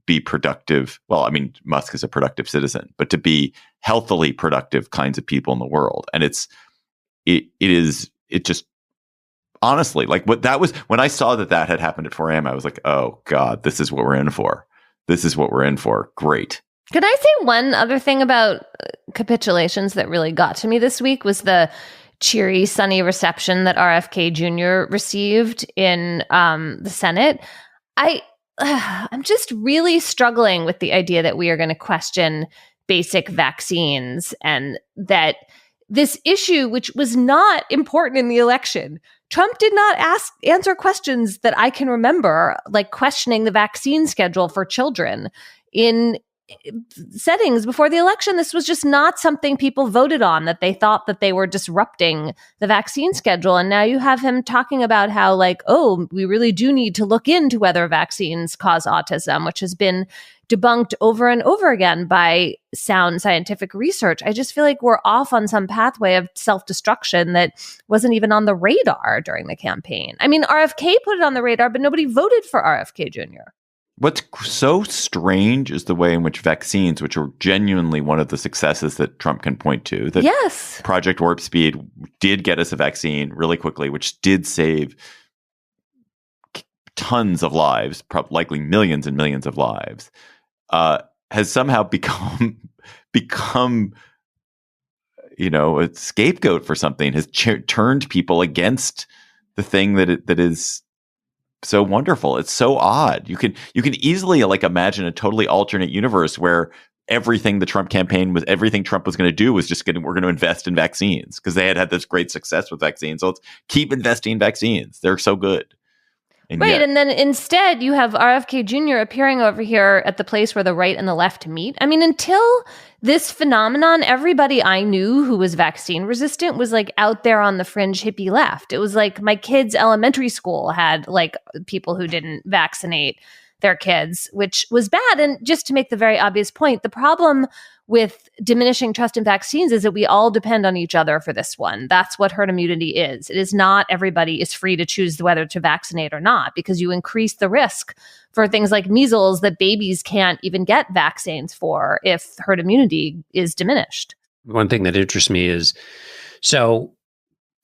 S1: be productive. Well, I mean, Musk is a productive citizen, but to be healthily productive kinds of people in the world. And it just honestly, like what that was, when I saw that had happened at 4 a.m., I was like, oh God, this is what we're in for. This is what we're in for. Great.
S4: Can I say one other thing about capitulations that really got to me this week was the cheery, sunny reception that RFK Jr. received in the Senate. I'm just really struggling with the idea that we are going to question basic vaccines, and that this issue, which was not important in the election, Trump did not answer questions that I can remember, like questioning the vaccine schedule for children in settings before the election. This was just not something people voted on, that they thought that they were disrupting the vaccine schedule. And now you have him talking about how, like, oh, we really do need to look into whether vaccines cause autism, which has been debunked over and over again by sound scientific research. I just feel like we're off on some pathway of self-destruction that wasn't even on the radar during the campaign. I mean, RFK put it on the radar, but nobody voted for RFK Jr.
S1: What's so strange is the way in which vaccines, which are genuinely one of the successes that Trump can point to, that
S4: yes,
S1: Project Warp Speed did get us a vaccine really quickly, which did save tons of lives, likely millions and millions of lives, has somehow become a scapegoat for something, has turned people against the thing that is so wonderful. It's so odd. You can easily like imagine a totally alternate universe where everything the Trump campaign was, everything Trump was going to do was just we're going to invest in vaccines because they had this great success with vaccines. So let's keep investing in vaccines. They're so good. And
S4: and then instead you have RFK Jr. appearing over here at the place where the right and the left meet. I mean, until this phenomenon, everybody I knew who was vaccine resistant was like out there on the fringe hippie left. It was like my kids' elementary school had like people who didn't vaccinate their kids, which was bad. And just to make the very obvious point, the problem with diminishing trust in vaccines is that we all depend on each other for this one. That's what herd immunity is. It is not everybody is free to choose whether to vaccinate or not, because you increase the risk for things like measles that babies can't even get vaccines for if herd immunity is diminished.
S3: One thing that interests me is, so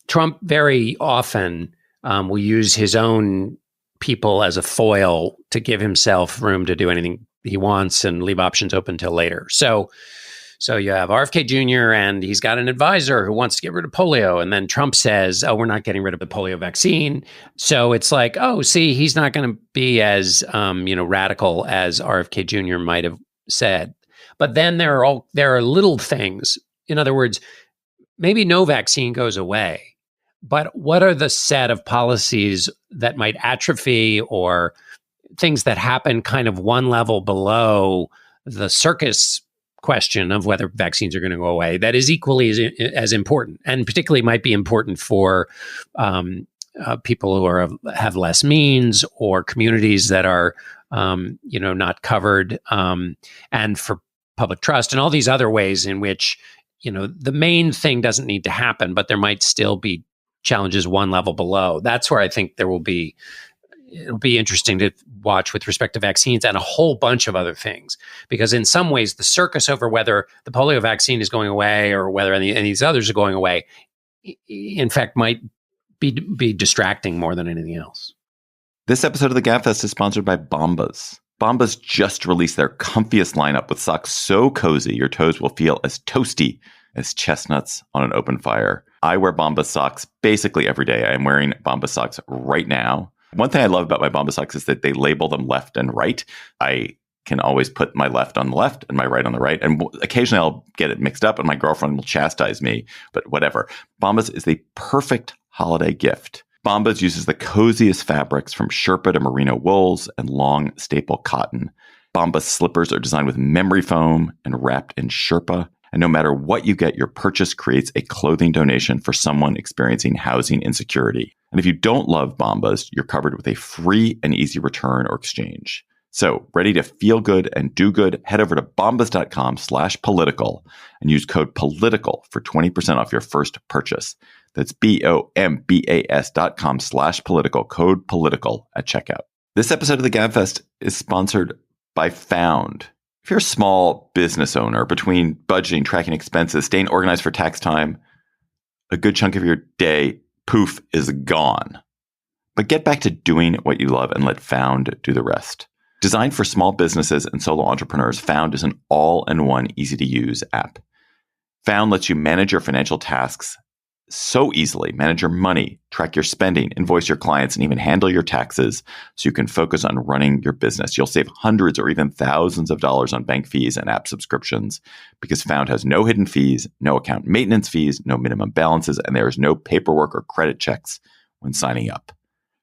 S3: Trump very often will use his own people as a foil to give himself room to do anything he wants and leave options open till later. So you have RFK Jr. and he's got an advisor who wants to get rid of polio. And then Trump says, oh, we're not getting rid of the polio vaccine. So it's like, oh, see, he's not going to be as, radical as RFK Jr. might have said. But then there are little things. In other words, maybe no vaccine goes away, but what are the set of policies that might atrophy or things that happen kind of one level below the circus question of whether vaccines are going to go away that is equally as important, and particularly might be important for people who have less means or communities that are not covered, and for public trust and all these other ways in which the main thing doesn't need to happen, but there might still be challenges one level below. That's where I think it'll be interesting to watch with respect to vaccines and a whole bunch of other things, because in some ways the circus over whether the polio vaccine is going away or whether any of these others are going away, in fact, might be distracting more than anything else.
S1: This episode of the Gabfest is sponsored by Bombas. Bombas just released their comfiest lineup with socks so cozy your toes will feel as toasty as chestnuts on an open fire. I wear Bombas socks basically every day. I am wearing Bombas socks right now. One thing I love about my Bombas socks is that they label them left and right. I can always put my left on the left and my right on the right. And occasionally I'll get it mixed up and my girlfriend will chastise me, but whatever. Bombas is the perfect holiday gift. Bombas uses the coziest fabrics from Sherpa to merino wools and long staple cotton. Bombas slippers are designed with memory foam and wrapped in Sherpa. And no matter what you get, your purchase creates a clothing donation for someone experiencing housing insecurity. And if you don't love Bombas, you're covered with a free and easy return or exchange. So, ready to feel good and do good? Head over to bombas.com/political and use code political for 20% off your first purchase. That's BOMBAS.com/political, code political at checkout. This episode of the Gabfest is sponsored by Found. If you're a small business owner, between budgeting, tracking expenses, staying organized for tax time, a good chunk of your day, poof, is gone. But get back to doing what you love and let Found do the rest. Designed for small businesses and solo entrepreneurs, Found is an all-in-one, easy-to-use app. Found lets you manage your financial tasks so easily, manage your money, track your spending, invoice your clients, and even handle your taxes so you can focus on running your business. You'll save hundreds or even thousands of dollars on bank fees and app subscriptions because Found has no hidden fees, no account maintenance fees, no minimum balances, and there is no paperwork or credit checks when signing up.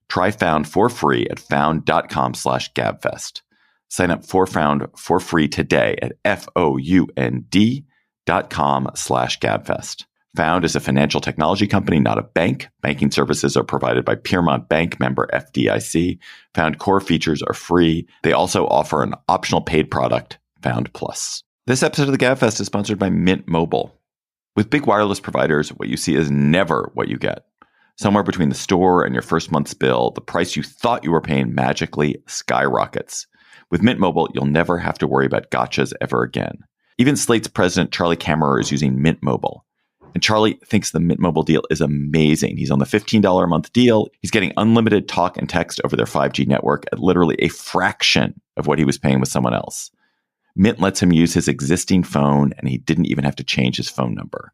S1: Try Found for free at found.com/Gabfest. Sign up for Found for free today at FOUND.com/Gabfest. Found is a financial technology company, not a bank. Banking services are provided by Piermont Bank, member FDIC. Found core features are free. They also offer an optional paid product, Found Plus. This episode of the Gabfest is sponsored by Mint Mobile. With big wireless providers, what you see is never what you get. Somewhere between the store and your first month's bill, the price you thought you were paying magically skyrockets. With Mint Mobile, you'll never have to worry about gotchas ever again. Even Slate's president, Charlie Kammerer, is using Mint Mobile. And Charlie thinks the Mint Mobile deal is amazing. He's on the $15 a month deal. He's getting unlimited talk and text over their 5G network at literally a fraction of what he was paying with someone else. Mint lets him use his existing phone, and he didn't even have to change his phone number,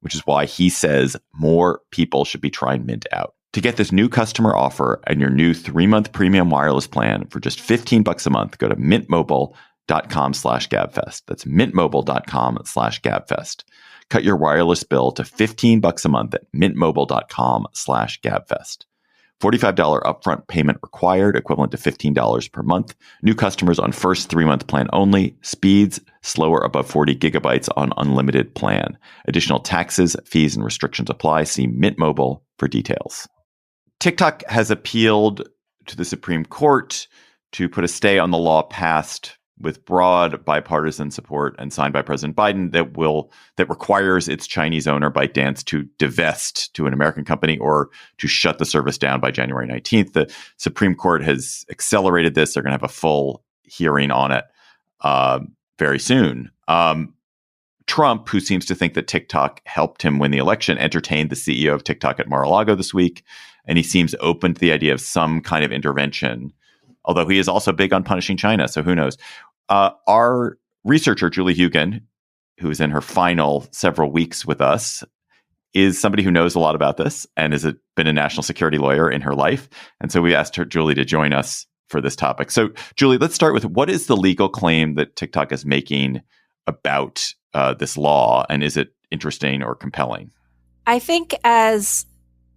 S1: which is why he says more people should be trying Mint out. To get this new customer offer and your new 3-month premium wireless plan for just $15 a month, go to mintmobile.com/Gabfest. That's mintmobile.com/Gabfest. Cut your wireless bill to $15 a month at mintmobile.com/Gabfest. $45 upfront payment required, equivalent to $15 per month. New customers on first 3-month plan only. Speeds slower above 40 gigabytes on unlimited plan. Additional taxes, fees, and restrictions apply. See Mint Mobile for details. TikTok has appealed to the Supreme Court to put a stay on the law passed with broad bipartisan support and signed by President Biden that requires its Chinese owner ByteDance to divest to an American company or to shut the service down by January 19th. The Supreme Court has accelerated this. They're going to have a full hearing on it very soon. Trump, who seems to think that TikTok helped him win the election, entertained the CEO of TikTok at Mar-a-Lago this week, and he seems open to the idea of some kind of intervention, although he is also big on punishing China, so who knows. Our researcher, Julie Huygen, who is in her final several weeks with us, is somebody who knows a lot about this and has been a national security lawyer in her life. And so we asked Julie to join us for this topic. So, Julie, let's start with what is the legal claim that TikTok is making about this law, and is it interesting or compelling?
S6: I think as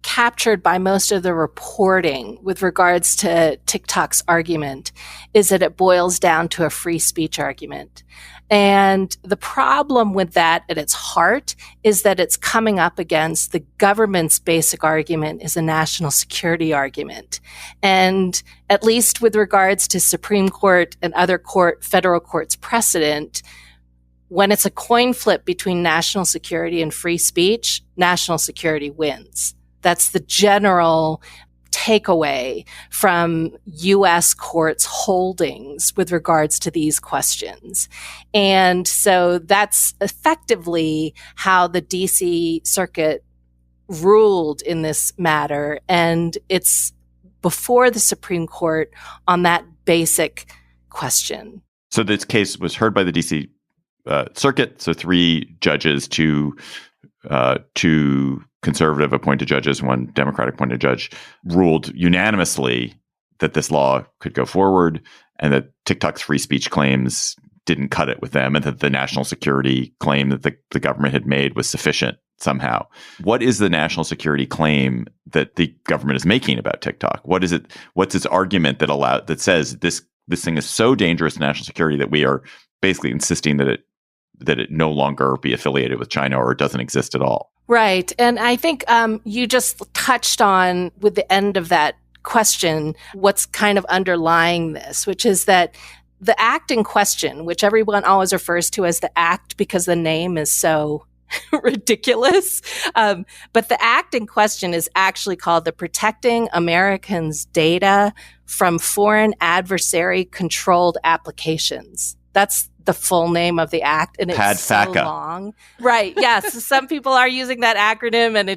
S6: captured by most of the reporting with regards to TikTok's argument is that it boils down to a free speech argument. And the problem with that at its heart is that it's coming up against the government's basic argument is a national security argument. And at least with regards to Supreme Court and other federal courts precedent, when it's a coin flip between national security and free speech, national security wins. That's the general takeaway from U.S. courts' holdings with regards to these questions. And so that's effectively how the D.C. Circuit ruled in this matter. And it's before the Supreme Court on that basic question.
S1: So this case was heard by the D.C. Circuit. So 3 judges, two conservative appointed judges, 1 Democratic appointed judge, ruled unanimously that this law could go forward and that TikTok's free speech claims didn't cut it with them, and that the national security claim that the government had made was sufficient somehow. What is the national security claim that the government is making about TikTok? What is it? What's its argument that says this thing is so dangerous to national security that we are basically insisting that it no longer be affiliated with China or it doesn't exist at all?
S6: Right. And I think you just touched on, with the end of that question, what's kind of underlying this, which is that the act in question, which everyone always refers to as the act because the name is so ridiculous. But the act in question is actually called the Protecting Americans' Data from Foreign Adversary Controlled Applications. That's the full name of the act, and it's so long. Right. Yes. Some people are using that acronym, and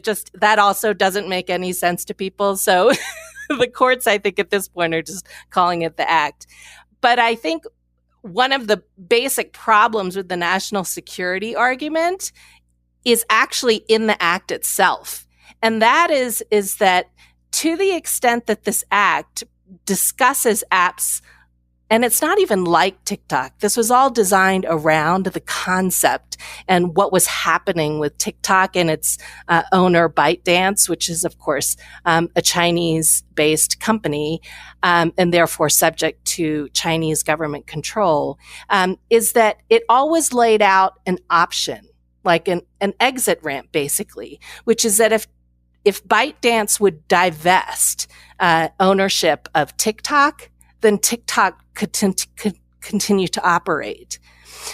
S6: that also doesn't make any sense to people. So the courts, I think, at this point are just calling it the act. But I think one of the basic problems with the national security argument is actually in the act itself. And that is that to the extent that this act discusses apps, and it's not even like TikTok. This was all designed around the concept and what was happening with TikTok and its owner ByteDance, which is, of course, a Chinese-based company and therefore subject to Chinese government control, is that it always laid out an option, like an exit ramp, basically, which is that if ByteDance would divest ownership of TikTok, then TikTok could continue to operate.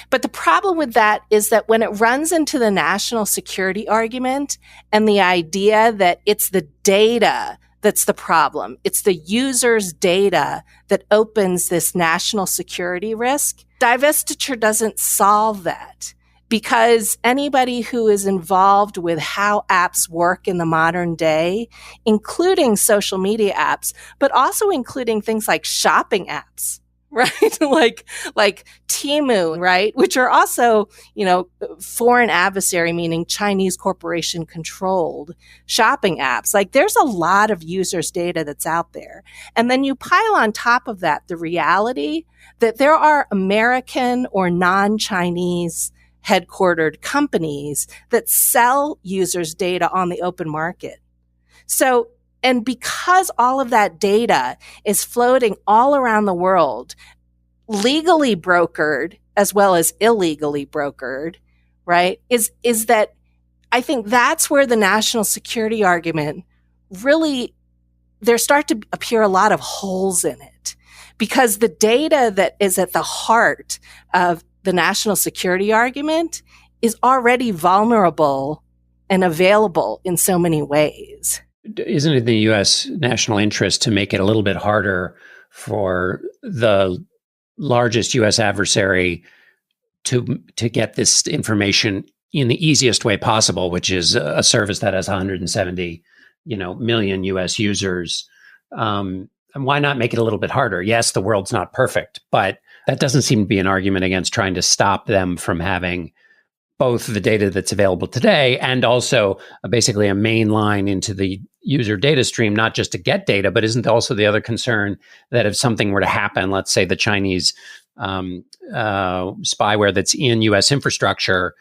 S6: But the problem with that is that when it runs into the national security argument and the idea that it's the data that's the problem, it's the user's data that opens this national security risk, divestiture doesn't solve that. Because anybody who is involved with how apps work in the modern day, including social media apps, but also including things like shopping apps, right? like Temu, right? Which are also, foreign adversary, meaning Chinese corporation controlled shopping apps. Like there's a lot of users' data that's out there. And then you pile on top of that the reality that there are American or non-Chinese headquartered companies that sell users' data on the open market. So, and because all of that data is floating all around the world, legally brokered as well as illegally brokered, right, is that I think that's where the national security argument really, there start to appear a lot of holes in it. Because the data that is at the heart of the national security argument is already vulnerable and available in so many ways.
S3: Isn't it the U.S. national interest to make it a little bit harder for the largest U.S. adversary to get this information in the easiest way possible, which is a service that has 170, million U.S. users? And why not make it a little bit harder? Yes, the world's not perfect, but that doesn't seem to be an argument against trying to stop them from having both the data that's available today and also basically a main line into the user data stream, not just to get data, but isn't also the other concern that if something were to happen, let's say the Chinese spyware that's in U.S. infrastructure,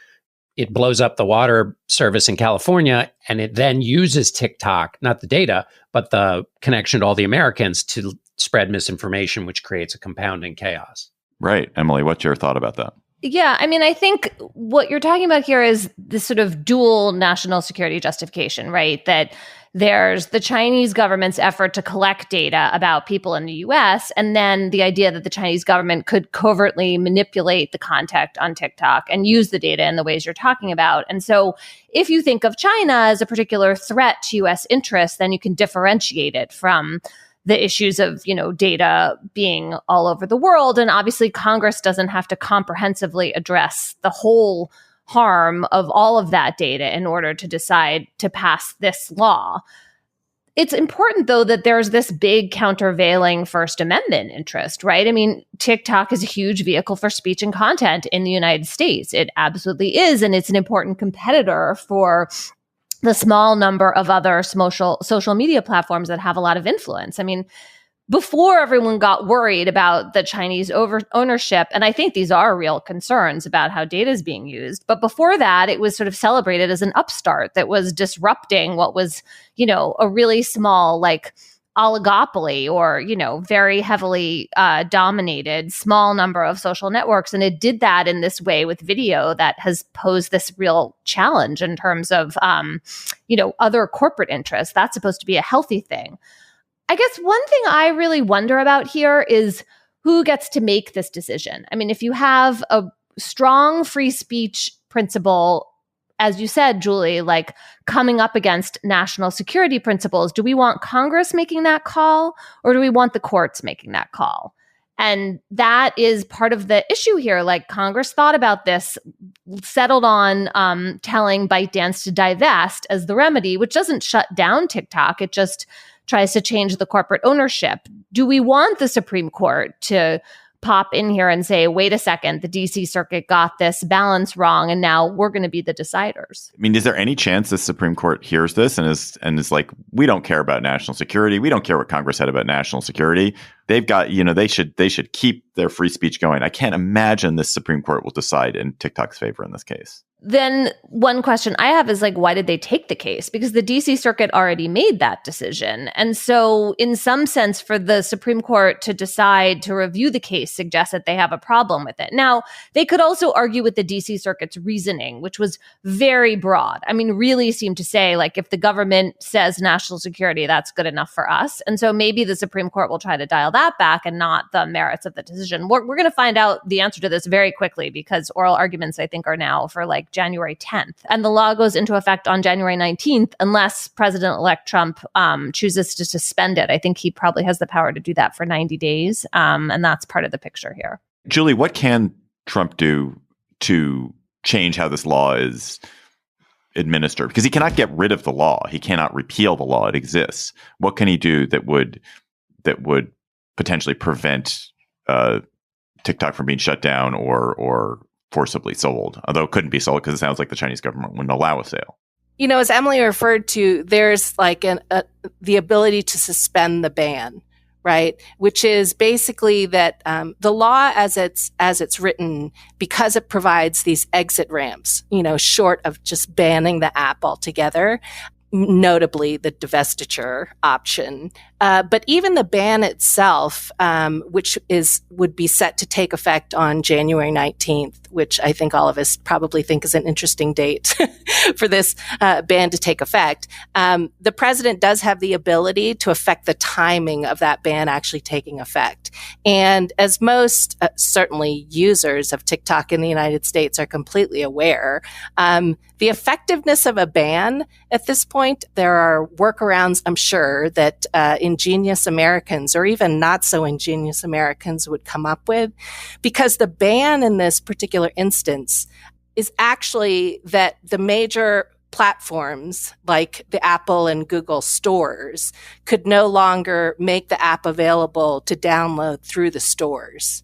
S3: it blows up the water service in California, and it then uses TikTok, not the data, but the connection to all the Americans to spread misinformation, which creates a compounding chaos.
S1: Right. Emily, what's your thought about that?
S4: Yeah, I mean, I think what you're talking about here is this sort of dual national security justification, right? That there's the Chinese government's effort to collect data about people in the US, and then the idea that the Chinese government could covertly manipulate the content on TikTok and use the data in the ways you're talking about. And so if you think of China as a particular threat to US interests, then you can differentiate it from the issues of, data being all over the world. And obviously, Congress doesn't have to comprehensively address the whole harm of all of that data in order to decide to pass this law. It's important, though, that there's this big countervailing First Amendment interest, right? I mean, TikTok is a huge vehicle for speech and content in the United States. It absolutely is. And it's an important competitor for the small number of other social media platforms that have a lot of influence. I mean, before everyone got worried about the Chinese ownership, and I think these are real concerns about how data is being used, but before that, it was sort of celebrated as an upstart that was disrupting what was, a really small, oligopoly or, very heavily dominated small number of social networks. And it did that in this way with video that has posed this real challenge in terms of, other corporate interests. That's supposed to be a healthy thing. I guess one thing I really wonder about here is who gets to make this decision. I mean, if you have a strong free speech principle, as you said, Julie, coming up against national security principles, do we want Congress making that call or do we want the courts making that call? And that is part of the issue here. Congress thought about this, settled on telling ByteDance to divest as the remedy, which doesn't shut down TikTok. It just tries to change the corporate ownership. Do we want the Supreme Court to pop in here and say, wait a second, the DC Circuit got this balance wrong, and now we're going to be the deciders?
S1: I mean, is there any chance the Supreme Court hears this and is like, we don't care about national security. We don't care what Congress said about national security. They've got, they should keep their free speech going. I can't imagine the Supreme Court will decide in TikTok's favor in this case.
S4: Then one question I have is why did they take the case? Because the DC Circuit already made that decision. And so in some sense, for the Supreme Court to decide to review the case suggests that they have a problem with it. Now, they could also argue with the DC Circuit's reasoning, which was very broad. I mean, really seemed to say, if the government says national security, that's good enough for us. And so maybe the Supreme Court will try to dial that back and not the merits of the decision. We're going to find out the answer to this very quickly because oral arguments, I think, are now for January 10th. And the law goes into effect on January 19th unless President-elect Trump chooses to suspend it. I think he probably has the power to do that for 90 days. And that's part of the picture here.
S1: Julie, what can Trump do to change how this law is administered? Because he cannot get rid of the law. He cannot repeal the law. It exists. What can he do that would potentially prevent TikTok from being shut down or forcibly sold, although it couldn't be sold because it sounds like the Chinese government wouldn't allow a sale.
S6: As Emily referred to, there's the ability to suspend the ban, right? Which is basically that the law as it's written, because it provides these exit ramps, short of just banning the app altogether, notably the divestiture option. But even the ban itself, which would be set to take effect on January 19th, which I think all of us probably think is an interesting date for this ban to take effect. The president does have the ability to affect the timing of that ban actually taking effect. And as most, certainly users of TikTok in the United States are completely aware, the effectiveness of a ban at this point, there are workarounds, I'm sure, that ingenious Americans or even not so ingenious Americans would come up with, because the ban in this particular instance is actually that the major platforms like the Apple and Google stores could no longer make the app available to download through the stores.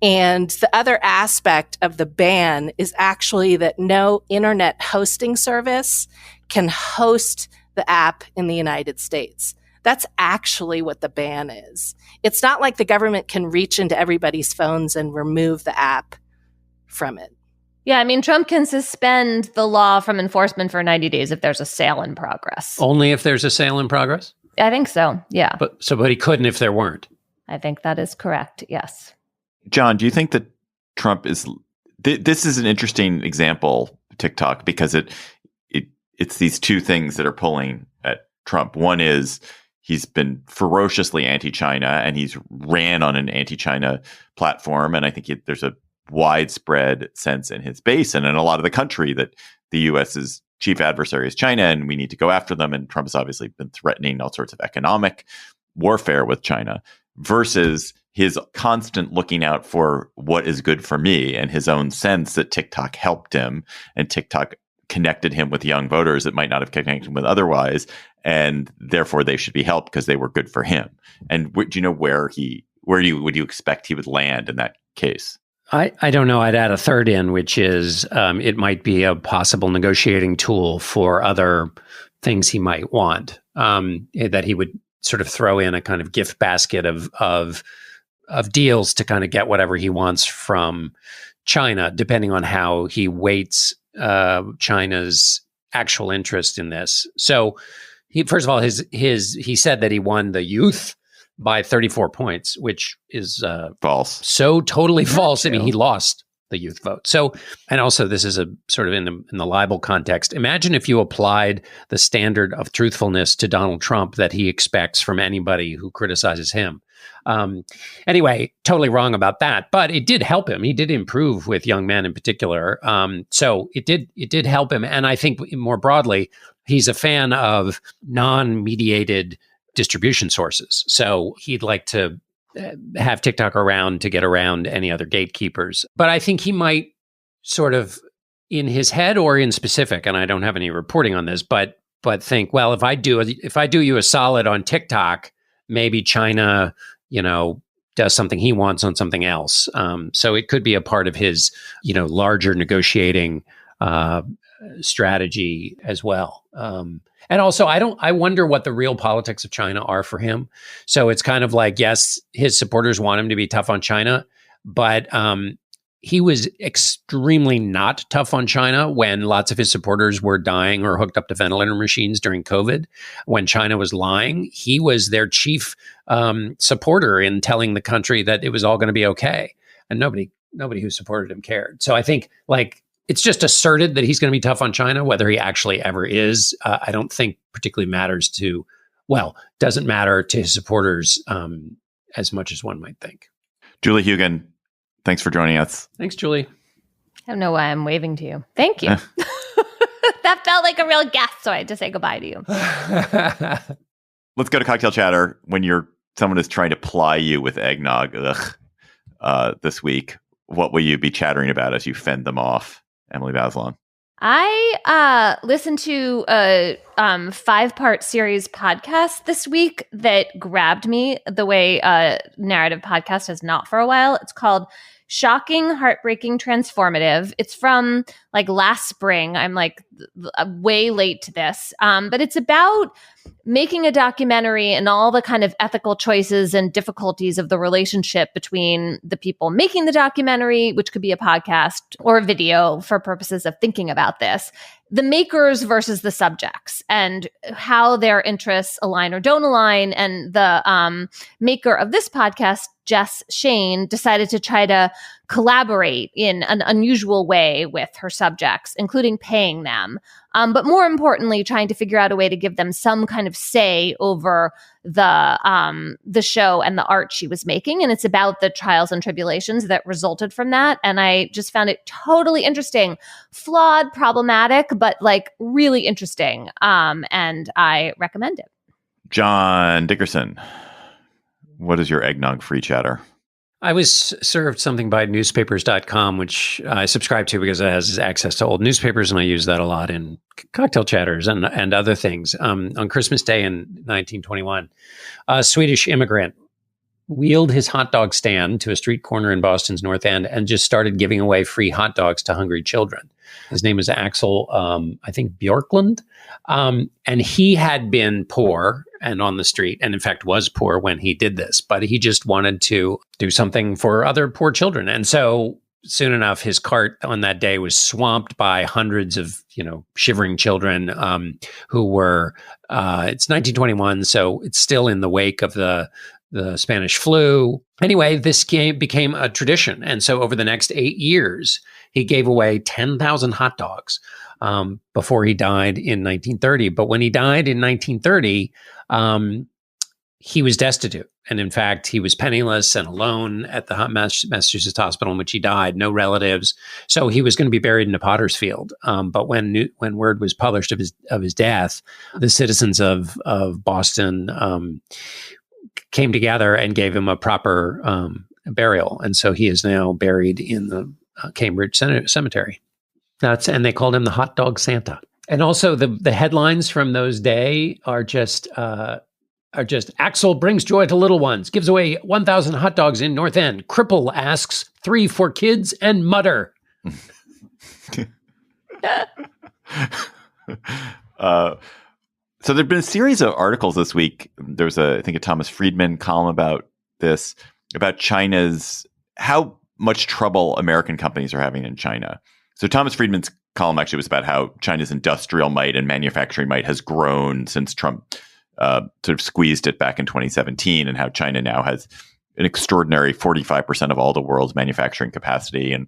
S6: And the other aspect of the ban is actually that no internet hosting service can host the app in the United States. That's actually what the ban is. It's not like the government can reach into everybody's phones and remove the app from it.
S4: Yeah, I mean, Trump can suspend the law from enforcement for 90 days if there's a sale in progress.
S3: Only if there's a sale in progress?
S4: I think so, yeah.
S3: But he couldn't if there weren't.
S4: I think that is correct, yes.
S1: John, do you think that Trump is... This is an interesting example, TikTok, because it's these two things that are pulling at Trump. One is he's been ferociously anti-China, and he's ran on an anti-China platform. And I think there's a widespread sense in his base and in a lot of the country that the U.S.'s chief adversary is China, and we need to go after them. And Trump has obviously been threatening all sorts of economic warfare with China, versus his constant looking out for what is good for me, and his own sense that TikTok helped him, and TikTok connected him with young voters that might not have connected him with otherwise, and therefore they should be helped because they were good for him. And do you know where would you expect he would land in that case?
S3: I don't know. I'd add a third in, which is it might be a possible negotiating tool for other things he might want, that he would sort of throw in a kind of gift basket of deals to kind of get whatever he wants from China, depending on how he weights China's actual interest in this. So, first of all, he said that he won the youth by 34 points, which is
S1: false.
S3: So totally false. I mean, he lost the youth vote. So, and also this is a sort of in the libel context. Imagine if you applied the standard of truthfulness to Donald Trump that he expects from anybody who criticizes him. Anyway, totally wrong about that, but it did help him. He did improve with young men in particular. So it did help him. And I think more broadly, he's a fan of non-mediated distribution sources. So he'd like to have TikTok around to get around any other gatekeepers. But I think he might sort of in his head or in specific, and I don't have any reporting on this, but think, well, if I do you a solid on TikTok, maybe China, does something he wants on something else. So it could be a part of his, larger negotiating strategy as well. And also, I wonder what the real politics of China are for him. So it's kind of like, yes, his supporters want him to be tough on China, but he was extremely not tough on China when lots of his supporters were dying or hooked up to ventilator machines during COVID. When China was lying, he was their chief supporter in telling the country that it was all going to be okay. And nobody who supported him cared. So I think it's just asserted that he's going to be tough on China. Whether he actually ever is, I don't think particularly doesn't matter to his supporters as much as one might think.
S1: Julie Huygen, thanks for joining us.
S3: Thanks, Julie.
S4: I don't know why I'm waving to you. Thank you. That felt like a real guest, so I had to say goodbye to you.
S1: Let's go to cocktail chatter. When someone is trying to ply you with eggnog this week, what will you be chattering about as you fend them off? Emily Bazelon.
S4: I listened to a 5-part series podcast this week that grabbed me the way a narrative podcast has not for a while. It's called Shocking, Heartbreaking, Transformative. It's from last spring. I'm way late to this. But it's about making a documentary and all the kind of ethical choices and difficulties of the relationship between the people making the documentary, which could be a podcast or a video for purposes of thinking about this, the makers versus the subjects, and how their interests align or don't align. And the maker of this podcast, Jess Shane, decided to try to collaborate in an unusual way with her subjects, including paying them. But more importantly, trying to figure out a way to give them some kind of say over the show and the art she was making. And it's about the trials and tribulations that resulted from that. And I just found it totally interesting, flawed, problematic, but really interesting. And I recommend it. John
S1: Dickerson, what is your eggnog free chatter?
S3: I was served something by newspapers.com, which I subscribe to because it has access to old newspapers, and I use that a lot in cocktail chatters and other things. On Christmas Day in 1921, a Swedish immigrant wheeled his hot dog stand to a street corner in Boston's North End and just started giving away free hot dogs to hungry children. His name is Axel, I think, Björklund. And he had been poor and on the street, and in fact was poor when he did this, but he just wanted to do something for other poor children. And so soon enough, his cart on that day was swamped by hundreds of, shivering children who were, it's 1921, so it's still in the wake of the Spanish flu. Anyway, this became a tradition. And so over the next 8 years, he gave away 10,000 hot dogs before he died in 1930. But when he died in 1930, he was destitute. And in fact, he was penniless and alone at the Massachusetts hospital in which he died, no relatives. So he was going to be buried in a potter's field. But when word was published of his death, the citizens of Boston came together and gave him a proper burial. And so he is now buried in the Cambridge Cemetery. And they called him the Hot Dog Santa. And also the headlines from those days are just Axel brings joy to little ones, gives away 1,000 hot dogs in North End. Cripple asks 3 for kids and mutter.
S1: So there've been a series of articles this week. There was I think a Thomas Friedman column about this, about China's, how much trouble American companies are having in China. So Thomas Friedman's column actually was about how China's industrial might and manufacturing might has grown since Trump sort of squeezed it back in 2017, and how China now has an extraordinary 45% of all the world's manufacturing capacity, and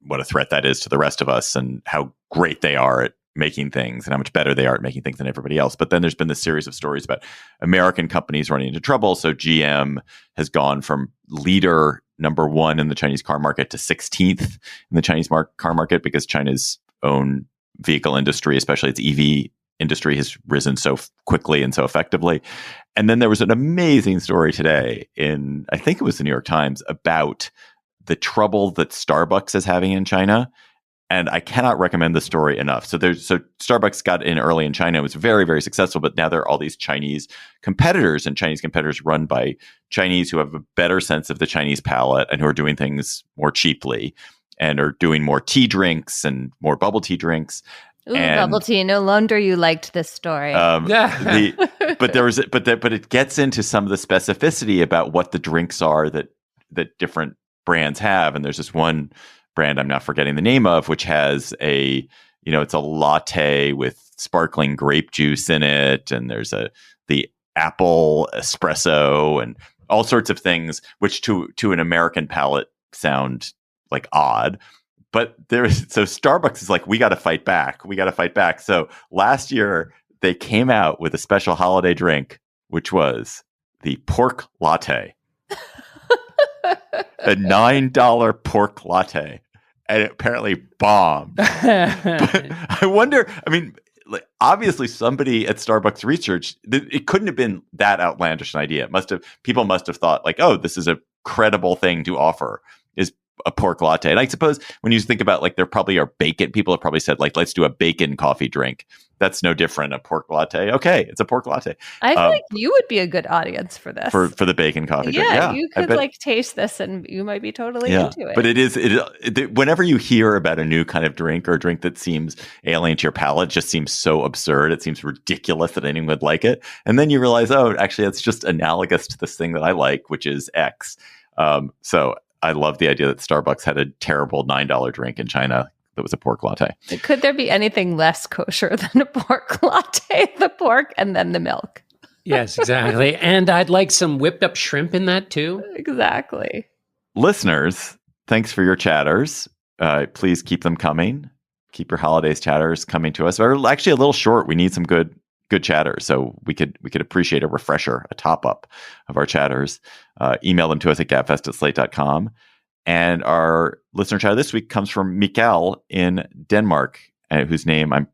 S1: what a threat that is to the rest of us, and how great they are at making things and how much better they are at making things than everybody else. But then there's been this series of stories about American companies running into trouble. So GM has gone from leader number 1 in the Chinese car market to 16th in the Chinese car market, because China's own vehicle industry, especially its EV industry, has risen so quickly and so effectively. And then there was an amazing story today in, I think it was the New York Times, about the trouble that Starbucks is having in China. And I cannot recommend the story enough. So Starbucks got in early in China. It was very, very successful. But now there are all these Chinese competitors, and Chinese competitors run by Chinese who have a better sense of the Chinese palate and who are doing things more cheaply and are doing more tea drinks and more bubble tea drinks.
S4: Ooh, bubble tea. No wonder you liked this story.
S1: But it gets into some of the specificity about what the drinks are that different brands have. And there's this one brand I'm not forgetting the name of, which has it's a latte with sparkling grape juice in it, and there's the apple espresso and all sorts of things, which to an American palate sound like odd. But so Starbucks is like, we got to fight back. We got to fight back. So last year they came out with a special holiday drink, which was the pork latte, a $9 pork latte. And it apparently bombed. But I wonder, obviously somebody at Starbucks research, it couldn't have been that outlandish an idea. People must have thought like, oh, this is a credible thing to offer, is a pork latte. And I suppose when you think about there probably are bacon, people have probably said let's do a bacon coffee drink. That's no different. A pork latte. Okay, it's a pork latte.
S4: I feel like you would be a good audience for this.
S1: For the bacon coffee drink. Yeah,
S4: you could taste this and you might be totally into it.
S1: But whenever you hear about a new kind of drink or a drink that seems alien to your palate, it just seems so absurd. It seems ridiculous that anyone would like it. And then you realize, oh, actually, it's just analogous to this thing that I like, which is X. So I love the idea that Starbucks had a terrible $9 drink in China that was a pork latte.
S4: Could there be anything less kosher than a pork latte? The pork and then the milk.
S3: Yes, exactly. And I'd like some whipped up shrimp in that too.
S4: Exactly.
S1: Listeners, thanks for your chatters. Please keep them coming. Keep your holidays chatters coming to us. We're actually a little short. We need some good chatter. So we could appreciate a refresher, a top up of our chatters. Email them to us at gabfest@slate.com. And our listener chatter this week comes from Mikkel in Denmark, whose name I'm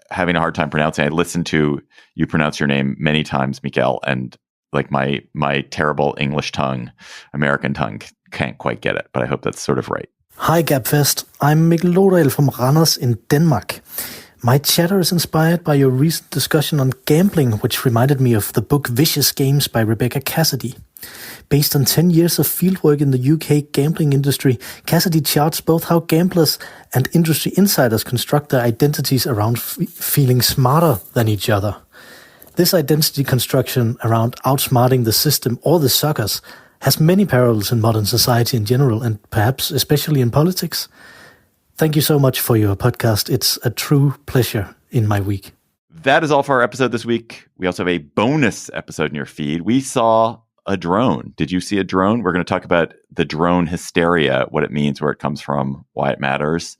S1: having a hard time pronouncing. I listened to you pronounce your name many times, Mikkel, and my terrible English tongue, American tongue, can't quite get it. But I hope that's sort of right.
S7: Hi Gabfest, I'm Mikkel Lodal from Randers in Denmark. My chatter is inspired by your recent discussion on gambling, which reminded me of the book Vicious Games by Rebecca Cassidy. Based on 10 years of fieldwork in the UK gambling industry, Cassidy charts both how gamblers and industry insiders construct their identities around feeling smarter than each other. This identity construction around outsmarting the system or the suckers has many parallels in modern society in general, and perhaps especially in politics. Thank you so much for your podcast. It's a true pleasure in my week.
S1: That is all for our episode this week. We also have a bonus episode in your feed. We saw a drone. Did you see a drone? We're going to talk about the drone hysteria, what it means, where it comes from, why it matters.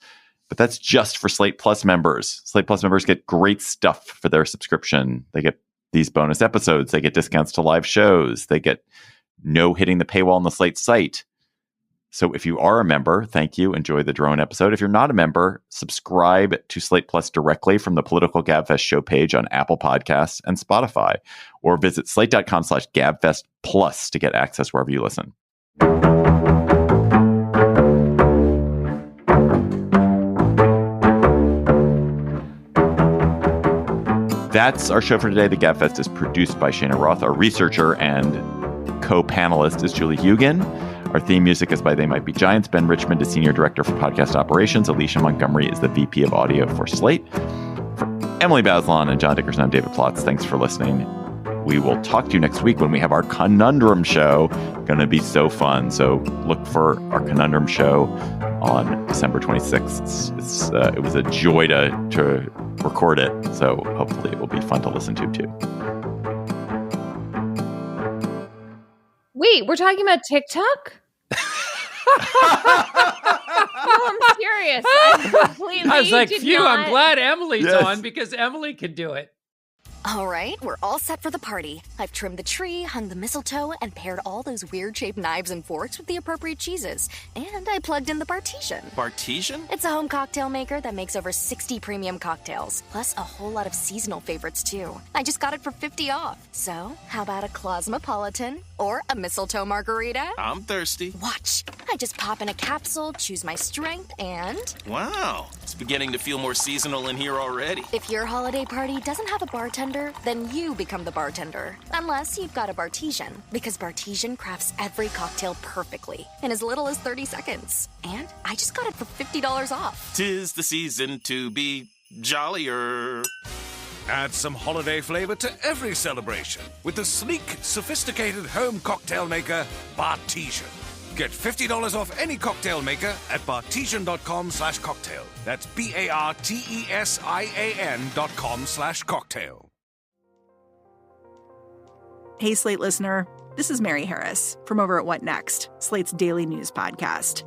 S1: But that's just for Slate Plus members. Slate Plus members get great stuff for their subscription. They get these bonus episodes. They get discounts to live shows. They get no hitting the paywall on the Slate site. So if you are a member, thank you. Enjoy the drone episode. If you're not a member, subscribe to Slate Plus directly from the Political Gabfest show page on Apple Podcasts and Spotify, or visit slate.com/Gabfest Plus to get access wherever you listen. That's our show for today. The Gabfest is produced by Cheyna Roth. Our researcher and co-panelist is Julie Huygen. Our theme music is by They Might Be Giants. Ben Richmond is Senior Director for Podcast Operations. Alicia Montgomery is the VP of Audio for Slate. For Emily Bazelon and John Dickerson, I'm David Plotz. Thanks for listening. We will talk to you next week when we have our Conundrum show. Going to be so fun. So look for our Conundrum show on December 26th. It was a joy to record it. So hopefully it will be fun to listen to too.
S4: Wait, we're talking about TikTok? I'm serious.
S3: I was like, phew, I'm glad Emily's
S1: Yes.
S3: on because Emily can do it.
S8: All right, we're all set for the party. I've trimmed the tree, hung the mistletoe, and paired all those weird-shaped knives and forks with the appropriate cheeses. And I plugged in the Bartesian.
S9: Bartesian?
S8: It's a home cocktail maker that makes over 60 premium cocktails, plus a whole lot of seasonal favorites, too. I just got it for $50 off. So, how about a Cosmopolitan or a mistletoe margarita?
S9: I'm thirsty.
S8: Watch. I just pop in a capsule, choose my strength, and...
S9: Wow, it's beginning to feel more seasonal in here already.
S8: If your holiday party doesn't have a bartender, then you become the bartender. Unless you've got a Bartesian, because Bartesian crafts every cocktail perfectly in as little as 30 seconds. And I just got it for $50 off.
S9: 'Tis the season to be jollier.
S10: Add some holiday flavor to every celebration with the sleek, sophisticated home cocktail maker, Bartesian. Get $50 off any cocktail maker at bartesian.com/cocktail. That's BARTESIAN.com/cocktail.
S11: Hey, Slate listener, this is Mary Harris from over at What Next, Slate's daily news podcast.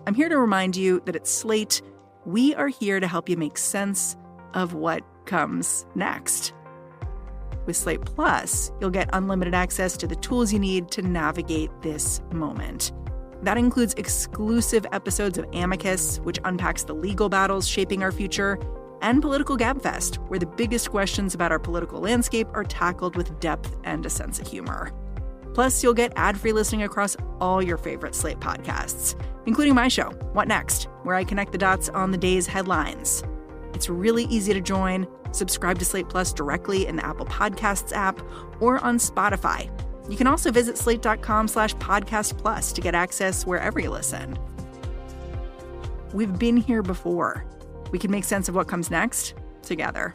S11: I'm here to remind you that at Slate, we are here to help you make sense of what comes next. With Slate Plus, you'll get unlimited access to the tools you need to navigate this moment. That includes exclusive episodes of Amicus, which unpacks the legal battles shaping our future, and Political Gabfest, where the biggest questions about our political landscape are tackled with depth and a sense of humor. Plus, you'll get ad-free listening across all your favorite Slate podcasts, including my show, What Next, where I connect the dots on the day's headlines. It's really easy to join. Subscribe to Slate Plus directly in the Apple Podcasts app or on Spotify. You can also visit slate.com/podcast plus to get access wherever you listen. We've been here before. We can make sense of what comes next together.